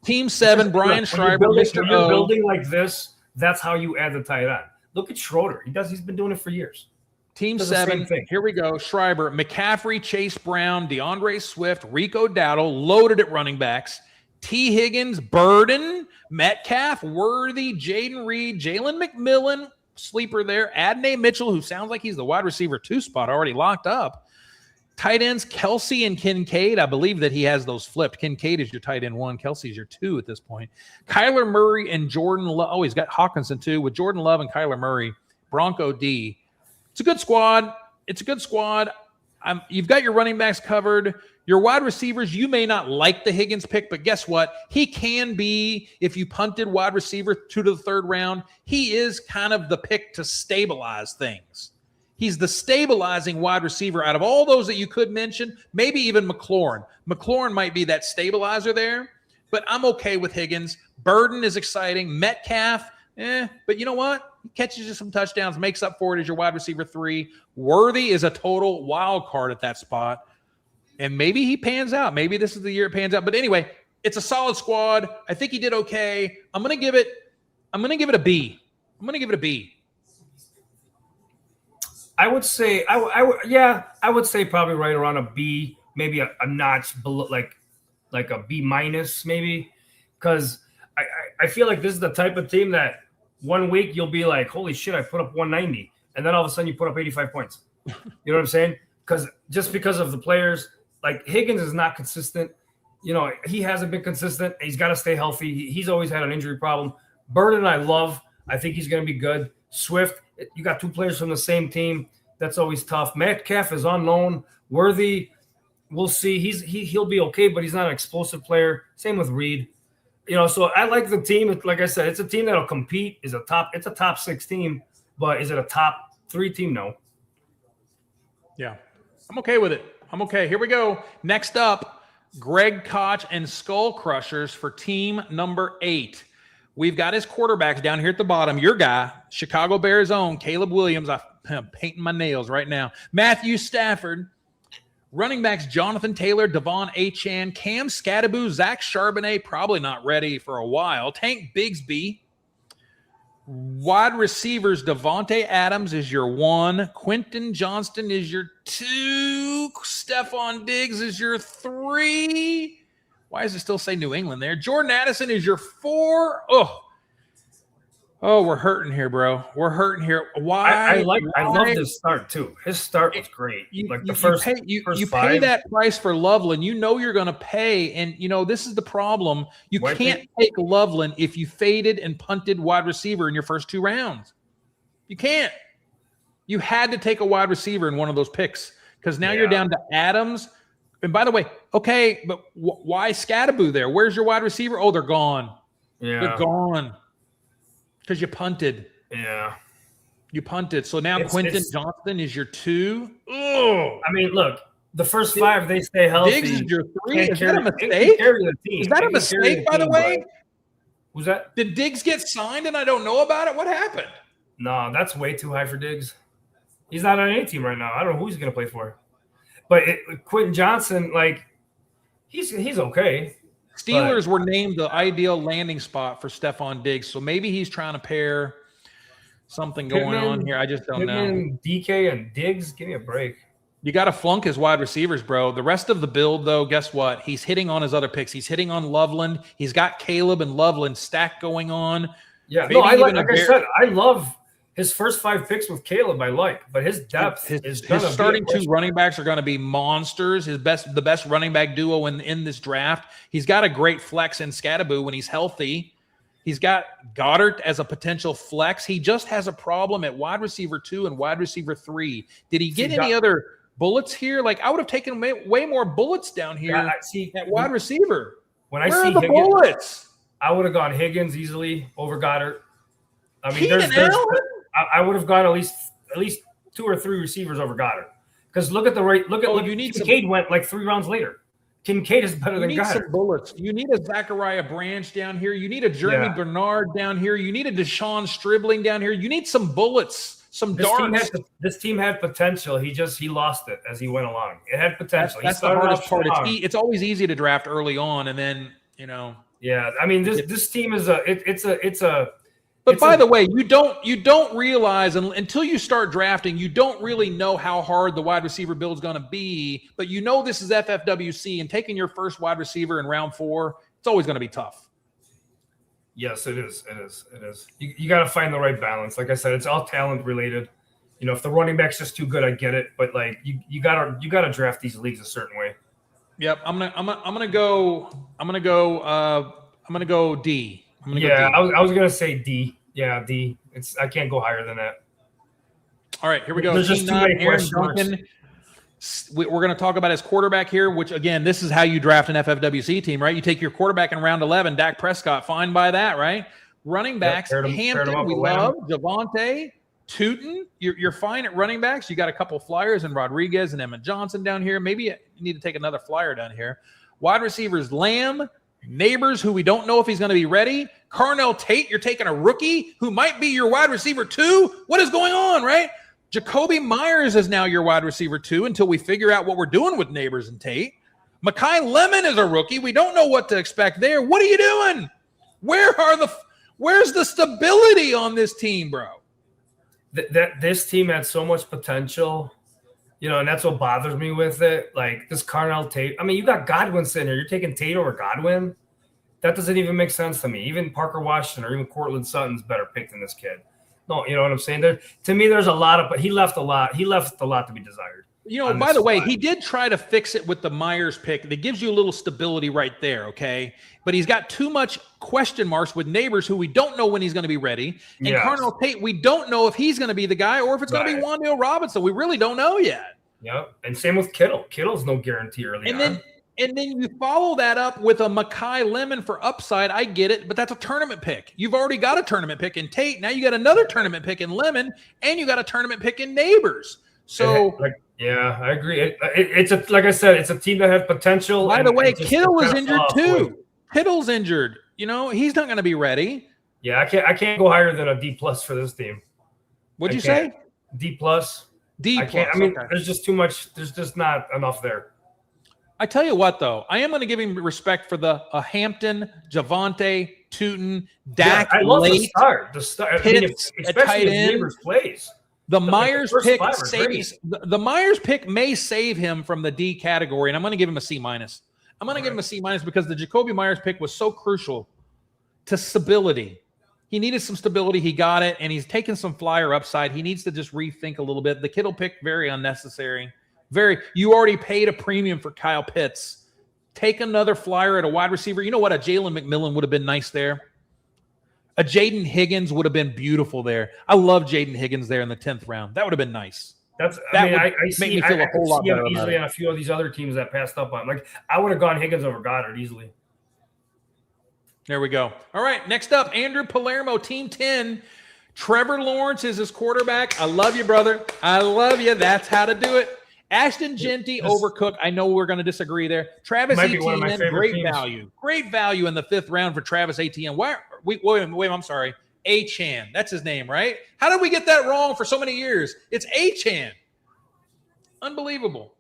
Team 7, Brian Schreiber, Mr. When you're building like this, that's how you add the tight end. Look at Schroeder. He's been doing it for years. Team 7, here we go. Schreiber, McCaffrey, Chase Brown, DeAndre Swift, Rico Dowdle, loaded at running backs. T. Higgins, Burden, Metcalf, Worthy, Jaden Reed, Jalen McMillan, sleeper there. Adney Mitchell, who sounds like he's the wide receiver 2 spot already locked up. Tight ends, Kelsey and Kincaid. I believe that he has those flipped. Kincaid is your tight end 1. Kelsey's your 2 at this point. Kyler Murray and Jordan Love. Oh, he's got Hawkinson too with Jordan Love and Kyler Murray. Bronco D. It's a good squad. You've got your running backs covered. Your wide receivers, you may not like the Higgins pick, but guess what? He can be, if you punted wide receiver 2 to the 3rd round, he is kind of the pick to stabilize things. He's the stabilizing wide receiver out of all those that you could mention, maybe even McLaurin. McLaurin might be that stabilizer there, but I'm okay with Higgins. Burden is exciting. Metcalf, but you know what? He catches you some touchdowns, makes up for it as your wide receiver 3. Worthy is a total wild card at that spot. And maybe he pans out. Maybe this is the year it pans out. But anyway, it's a solid squad. I think he did okay. I'm gonna give it a B. I would say I would say probably right around a B, maybe a notch below, like a B- maybe, because I feel like this is the type of team that 1 week you'll be like, holy shit, I put up 190. And then all of a sudden you put up 85 points. You know what I'm saying? Because of the players, like Higgins is not consistent. You know, he hasn't been consistent. He's got to stay healthy. He's always had an injury problem. Burden, I love. I think he's going to be good. Swift, you got 2 players from the same team. That's always tough. Metcalf is unknown. Worthy, we'll see. He'll be okay, but he's not an explosive player. Same with Reed. You know, so I like the team. Like I said, it's a team that'll compete. It's a top 6 team, but is it a top 3 team? No. Yeah, I'm okay with it. I'm okay. Here we go. Next up, Greg Koch and Skull Crushers for team number 8. We've got his quarterbacks down here at the bottom. Your guy, Chicago Bears' own Caleb Williams. I'm painting my nails right now. Matthew Stafford. Running backs Jonathan Taylor, Devon Achane, Cam Scattaboo, Zach Charbonnet, probably not ready for a while. Tank Bigsby. Wide receivers, Devontae Adams is your 1. Quentin Johnston is your 2. Stephon Diggs is your 3. Why does it still say New England there? Jordan Addison is your 4. Oh, we're hurting here, bro. We're hurting here. Why? I love this start too. His start was great. You first pay that price for Loveland. You know you're going to pay, and you know this is the problem. You can't take Loveland if you faded and punted wide receiver in your first 2 rounds. You can't. You had to take a wide receiver in one of those picks because now you're down to Adams. And by the way, okay, but why Scattaboo there? Where's your wide receiver? Oh, they're gone. Yeah, they're gone. Because you punted. Yeah. You punted. So now Quentin Johnston is your 2. Oh. I mean, look, the first 5, they stay healthy. Diggs is your 3. Is that a mistake? Is that a mistake, by the way? Was that? Did Diggs get signed and I don't know about it? What happened? No, that's way too high for Diggs. He's not on any team right now. I don't know who he's going to play for. But Quentin Johnson, like, he's okay. Steelers were named the ideal landing spot for Stephon Diggs, so maybe he's trying to pair something going on here. I just don't know. DK and Diggs, give me a break. You got to flunk his wide receivers, bro. The rest of the build, though, guess what? He's hitting on his other picks. He's hitting on Loveland. He's got Caleb and Loveland stack going on. Yeah, no, like I said, I love his first 5 picks with Caleb. I like, but his depth his starting 2 running backs are going to be monsters. The best running back duo in this draft. He's got a great flex in Scattaboo when he's healthy. He's got Goddard as a potential flex. He just has a problem at wide receiver 2 and wide receiver 3. Did he get any other bullets here? Like, I would have taken way more bullets down here at wide receiver. Where are the bullets? I would have gone Higgins easily over Goddard. I mean, I would have gone at least 2 or 3 receivers over Goddard. Because look at Kincaid went like 3 rounds later. Kincaid is better than Goddard. You need some bullets. You need a Zachariah Branch down here. You need a Jeremy Bernard down here. You need a Deshaun Stribling down here. You need some bullets, some darts. This team had potential. He lost it as he went along. It had potential. That's the hardest part. It's always easy to draft early on, and then Yeah, I mean this team is But by the way, you don't realize until you start drafting, you don't really know how hard the wide receiver build is going to be. But you know this is FFWC, and taking your first wide receiver in round 4, it's always going to be tough. Yes, it is. It is. You got to find the right balance. Like I said, it's all talent related. You know, if the running back's just too good, I get it. But like you gotta draft these leagues a certain way. Yep, I'm gonna go D. I was gonna say D. Yeah, D. I can't go higher than that. All right, here we go. There's just too many questions. We're going to talk about his quarterback here, which, again, this is how you draft an FFWC team, right? You take your quarterback in round 11, Dak Prescott, fine by that, right? Running backs, Hampton, we love. Javonte, Tootin, you're fine at running backs. You got a couple flyers and Rodriguez and Emmett Johnson down here. Maybe you need to take another flyer down here. Wide receivers, Lamb, Neighbors, who we don't know if he's going to be ready. Carnell Tate, you're taking a rookie who might be your wide receiver 2. What is going on, right? Jacoby Myers is now your wide receiver 2 until we figure out what we're doing with Neighbors and Tate. Mekhi Lemon is a rookie. We don't know what to expect there. What are you doing? Where's the stability on this team, bro? This team had so much potential, and that's what bothers me with it. Like this Carnell Tate. I mean, you got Godwin sitting here. You're taking Tate over Godwin. That doesn't even make sense to me. Even Parker Washington or even Cortland Sutton's better picked than this kid. No, you know what I'm saying? To me, there's a lot of, but he left a lot to be desired. By the way, he did try to fix it with the Myers pick. That gives you a little stability right there, okay? But he's got too much question marks with Neighbors, who we don't know when he's going to be ready. And Yes. Carnell Tate, we don't know if he's going to be the guy or if it's going to be Wan'Dale Robinson. We really don't know yet. Yep. And same with Kittle. Kittle's no guarantee early on. And then you follow that up with a Mekhi Lemon for upside. I get it, but that's a tournament pick. You've already got a tournament pick in Tate. Now you got another tournament pick in Lemon, and you got a tournament pick in Neighbors. So, yeah, I agree. It's like I said, it's a team that has potential. By the way, Kittle is injured too. Kittle's injured. He's not going to be ready. Yeah, I can't go higher than a D+ for this team. What'd you say? D+. D+. I can't. I mean, there's just too much. There's just not enough there. I tell you what, though, I am going to give him respect for the Hampton, Javonte, Tootin, Dak. I love late, the start. Pitts, Especially if Neighbors plays. The Myers pick the Myers pick may save him from the D category, and I'm going to give him a C-. I'm going to give him a C- because the Jacoby Myers pick was so crucial to stability. He needed some stability. He got it, and he's taken some flyer upside. He needs to just rethink a little bit. The Kittle pick, very unnecessary. You already paid a premium for Kyle Pitts. Take another flyer at a wide receiver. You know what? A Jalen McMillan would have been nice there. A Jaden Higgins would have been beautiful there. I love Jaden Higgins there in the 10th round. That would have been nice. I make me feel a whole lot better easily on a few of these other teams that passed up on. Like, I would have gone Higgins over Goddard easily. There we go. All right, next up, Andrew Palermo, Team 10. Trevor Lawrence is his quarterback. I love you, brother. I love you. That's how to do it. Ashton Genty, Overcooked. I know we're going to disagree there. Travis Etienne, great value. Great value in the 5th round for Travis Etienne. Wait, I'm sorry. Achane. That's his name, right? How did we get that wrong for so many years? It's Achane. Unbelievable.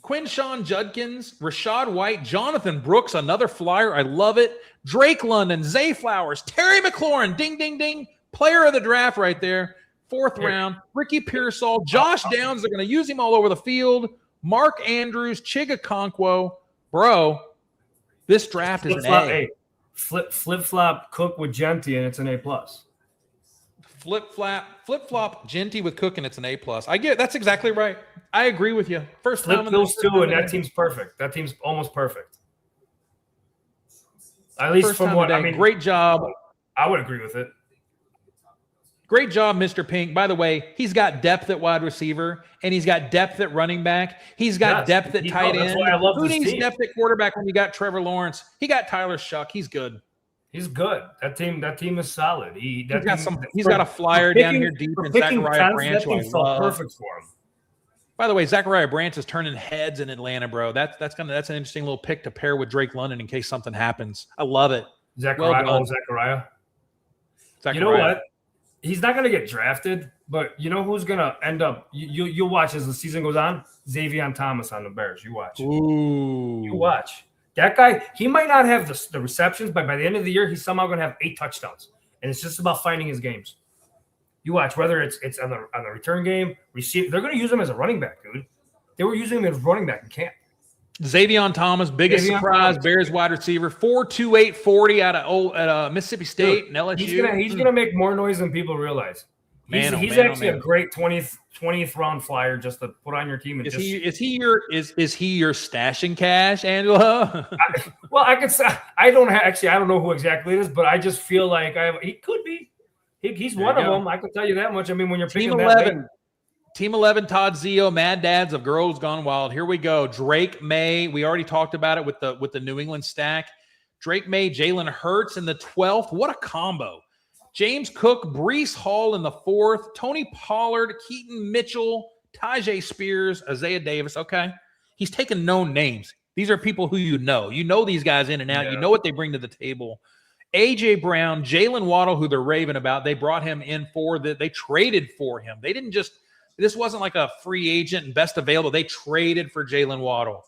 Quinshawn Judkins, Rashad White, Jonathan Brooks, another flyer. I love it. Drake London, Zay Flowers, Terry McLaurin, ding, ding, ding. Player of the draft right there. 4th round. Ricky Pearsall, Josh Downs. They're going to use him all over the field. Mark Andrews, Chiga Conquo. Bro, this draft is an A. Hey, flip-flop Cook with Genty, and it's an A+. Flip-flop Genty with Cook, and it's an A+. I get it. That's exactly right. I agree with you. First flip time those two, and that team's perfect. That team's almost perfect. At least from what I mean. Great job. I would agree with it. Great job, Mr. Pink. By the way, he's got depth at wide receiver, and he's got depth at running back. He's got depth at tight end. That's why I love Who this needs team. depth at quarterback when you got Trevor Lawrence? He got Tyler Shuck. He's good. He's good. That team is solid. He's got a flyer down here deep in Zachariah Branch. Perfect for him. By the way, Zachariah Branch is turning heads in Atlanta, bro. That's an interesting little pick to pair with Drake London in case something happens. I love it. Zachariah. You know what? He's not going to get drafted, but you know who's going to end up? You'll watch as the season goes on. Xavier Thomas on the Bears. You watch. Ooh. You watch. That guy, he might not have the receptions, but by the end of the year, he's somehow going to have 8 touchdowns. And it's just about finding his games. You watch, whether it's on the return game, receive. They're going to use him as a running back, dude. They were using him as running back in camp. Xavier Thomas, biggest surprise, Bears wide receiver, 4.28 40 out of Mississippi State and LSU. He's gonna make more noise than people realize. He's actually a great 20th round flyer just to put on your team. And is he your stashing cash, Angela? I could say I don't know who exactly it is, but I just feel like he could be. He's one of them. I can tell you that much. I mean, when you're picking Team 11. Team 11, Todd Zio, Mad Dads of Girls Gone Wild. Here we go. Drake May. We already talked about it with the New England stack. Drake May, Jalen Hurts in the 12th. What a combo. James Cook, Breece Hall in the 4th. Tony Pollard, Keaton Mitchell, Tajay Spears, Isaiah Davis. Okay. He's taking known names. These are people who you know. You know these guys in and out. Yeah. You know what they bring to the table. A.J. Brown, Jalen Waddle, who they're raving about. They brought him in they traded for him. They didn't just – this wasn't like a free agent and best available. They traded for Jalen Waddle.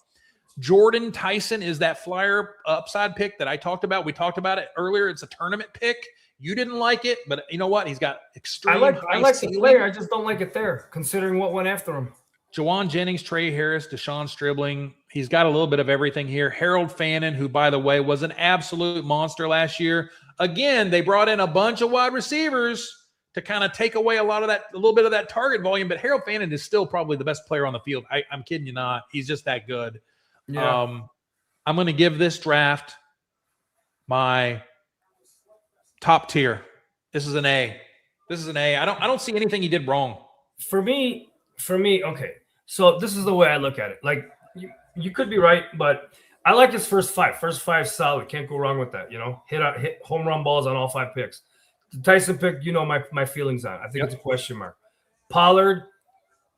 Jordan Tyson is that flyer upside pick that I talked about. We talked about it earlier. It's a tournament pick. You didn't like it, but you know what? He's got extreme. I like the player. I just don't like it there, considering what went after him. Jawan Jennings, Trey Harris, Deshaun Stribling, He's got a little bit of everything here. Harold Fannin, who, by the way, was an absolute monster last year. Again, they brought in a bunch of wide receivers to kind of take away a little bit of that target volume. But Harold Fannin is still probably the best player on the field. I'm kidding you not. He's just that good. Yeah. I'm going to give this draft my top tier. This is an A. I don't see anything he did wrong. For me, okay. So this is the way I look at it. Like, you could be right, but I like his first five. First five solid. Can't go wrong with that. Hit home run balls on all 5 picks. The Tyson pick, my feelings on it. I think it's a question mark. Pollard,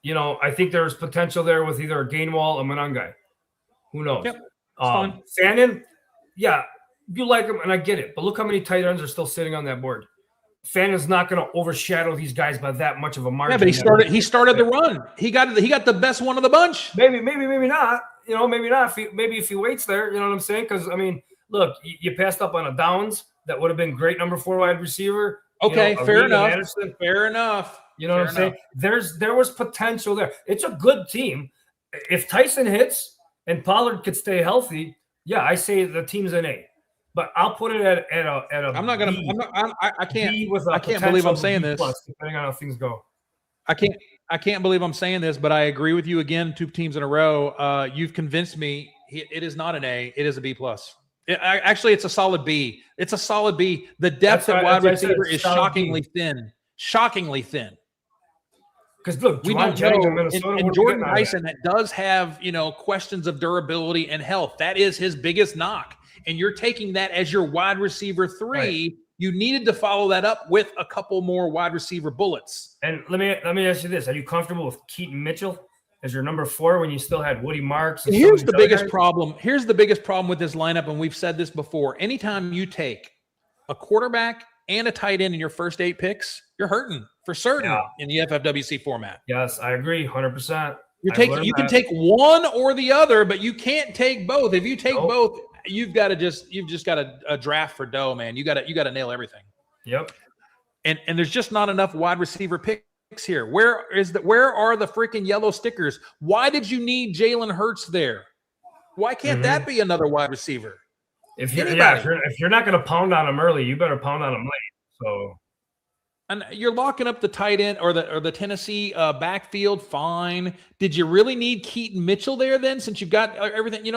I think there's potential there with either a Gainwell or Monangai. Who knows? Yep, Fannin, yeah, you like him, and I get it. But look how many tight ends are still sitting on that board. Fannin's not going to overshadow these guys by that much of a margin. Yeah, but he started the run. He got the best one of the bunch. Maybe not. Maybe not. Maybe if he waits there, you know what I'm saying? Because look, you passed up on a Downs that would have been great number 4 wide receiver. Okay, fair enough. Anderson. Fair enough. You know what I'm saying? There was potential there. It's a good team. If Tyson hits and Pollard could stay healthy, yeah, I say the team's an A. But I'll put it at a. I'm not gonna. B, I can't. I can't believe I'm saying this. Depending on how things go. I can't believe I'm saying this, but I agree with you again. 2 teams in a row. You've convinced me. It is not an A. It is a B plus. Actually, it's a solid B. It's a solid B. The depth at wide receiver is shockingly thin. Shockingly thin. Because look, we don't know. And Jordan Tyson that does have questions of durability and health. That is his biggest knock. And you're taking that as your wide receiver 3. Right. You needed to follow that up with a couple more wide receiver bullets. And let me ask you this: are you comfortable with Keaton Mitchell as your number 4 when you still had Woody Marks? And here's the biggest problem. Here's the biggest problem with this lineup, and we've said this before. Anytime you take a quarterback and a tight end in your first 8 picks, you're hurting for certain in the FFWC format. Yes, I agree, 100%. You can take one or the other, but you can't take both. If you take both, you've just got a draft for dough, man. You got to nail everything. Yep. And there's just not enough wide receiver picks here. Where are the freaking yellow stickers? Why did you need Jalen Hurts there? Why can't that be another wide receiver? If you're not going to pound on him early, you better pound on him late. So, and you're locking up the tight end or the Tennessee backfield. Fine. Did you really need Keaton Mitchell there then? Since you've got everything,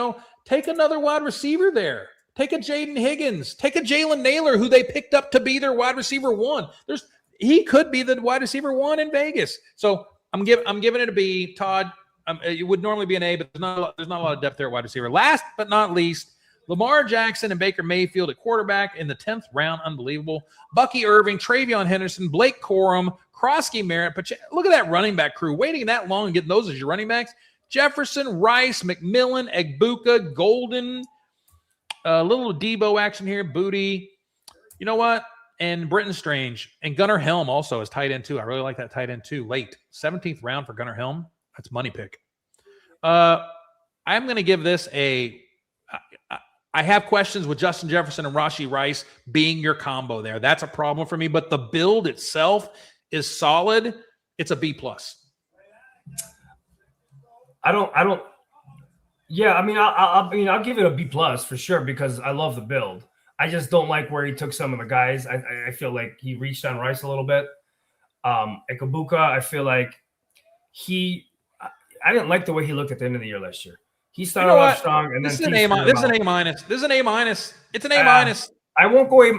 take another wide receiver there. Take a Jaden Higgins. Take a Jalen Naylor, who they picked up to be their wide receiver 1. He could be the wide receiver 1 in Vegas. So I'm giving it a B. Todd, it would normally be an A, but there's not a lot of depth there at wide receiver. Last but not least, Lamar Jackson and Baker Mayfield at quarterback in the 10th round. Unbelievable. Bucky Irving, Travion Henderson, Blake Corum, Krosky Merritt. Look at that running back crew. Waiting that long and getting those as your running backs. Jefferson, Rice, McMillan, Egbuka, Golden, a little Debo action here, Booty. You know what? And Britton Strange. And Gunnar Helm also is tight end too. I really like that tight end too. Late. 17th round for Gunnar Helm. That's money pick. I'm going to give this a I have questions with Justin Jefferson and Rashee Rice being your combo there. That's a problem for me, but the build itself is solid. It's a B plus. Yeah, I'll give it a B plus for sure because I love the build. I just don't like where he took some of the guys. I feel like he reached on Rice a little bit. Ekabuka, I feel like I didn't like the way he looked at the end of the year last year. He started off strong, and then this is an A minus. This is an A minus. It's an A minus. I won't go A.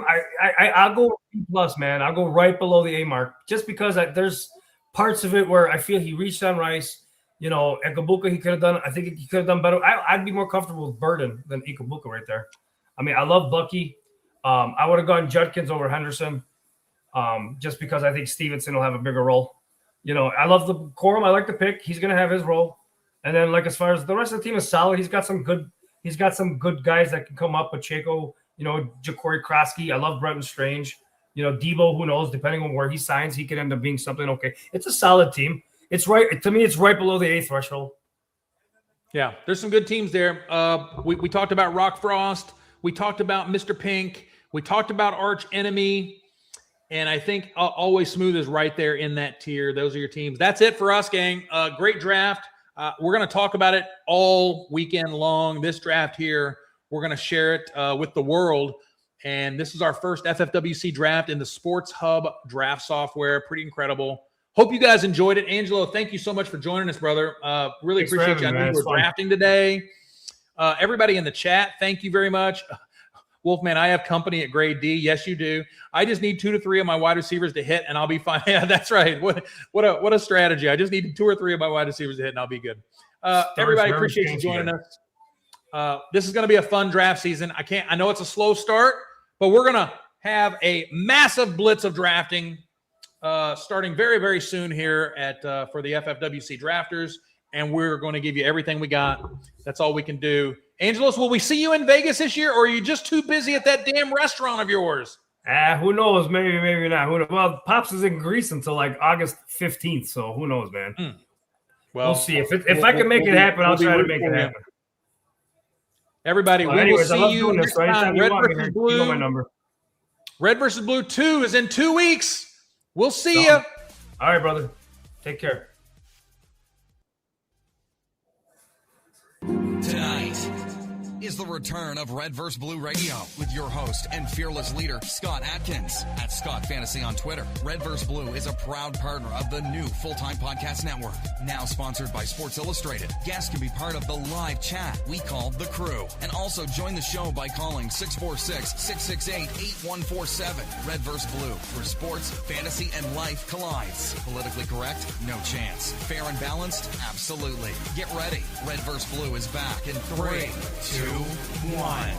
I'll go B plus, man. I'll go right below the A mark, just because there's parts of it where I feel he reached on Rice. Ekabuka, he could have done. I think he could have done better. I'd be more comfortable with Burden than Ekabuka right there. I love Bucky. I would have gone Judkins over Henderson, just because I think Stevenson will have a bigger role. I love the Corum. I like the pick. He's going to have his role. And then, as far as the rest of the team is solid, he's got some good guys that can come up. Pacheco, Ja'Cory Krosky. I love Bretton Strange. Debo, who knows? Depending on where he signs, he could end up being something okay. It's a solid team. It's right to me. It's right below the A threshold. Yeah, there's some good teams there. We talked about Rock Frost. We talked about Mr. Pink. We talked about Arch Enemy. And I think Always Smooth is right there in that tier. Those are your teams. That's it for us, gang. Great draft. We're going to talk about it all weekend long. This draft here, we're going to share it with the world. And this is our first FFWC draft in the Sports Hub draft software. Pretty incredible. Hope you guys enjoyed it. Angelo, thank you so much for joining us, brother. Really Thanks appreciate you. I know you were drafting today. Everybody in the chat, thank you very much. Wolfman, I have company at grade D. Yes, you do. I just need 2 to 3 of my wide receivers to hit, and I'll be fine. Yeah, that's right. What a strategy. I just need 2 or 3 of my wide receivers to hit, and I'll be good. Everybody, appreciate you joining us. This is going to be a fun draft season. I know it's a slow start, but we're going to have a massive blitz of drafting starting very, very soon here for the FFWC drafters, and we're going to give you everything we got. That's all we can do. Angelos, will we see you in Vegas this year, or are you just too busy at that damn restaurant of yours? Who knows? Maybe not. Who knows? Well, Pops is in Greece until like August 15th, so who knows, man? Well, we'll see. If I can make it happen, I'll try to make it happen. Everybody, we will see you next time. Red versus Blue. You know my number. Red versus Blue 2 is in 2 weeks. We'll see you. All right, brother. Take care. Tonight is the return of Red vs. Blue Radio with your host and fearless leader, Scott Atkins, at ScottFantasy on Twitter. Red vs. Blue is a proud partner of the new full-time podcast network, now sponsored by Sports Illustrated. Guests can be part of the live chat we call The Crew, and also join the show by calling 646-668-8147. Red vs. Blue, where sports, fantasy, and life collides. Politically correct? No chance. Fair and balanced? Absolutely. Get ready. Red vs. Blue is back in 3, 2, 1.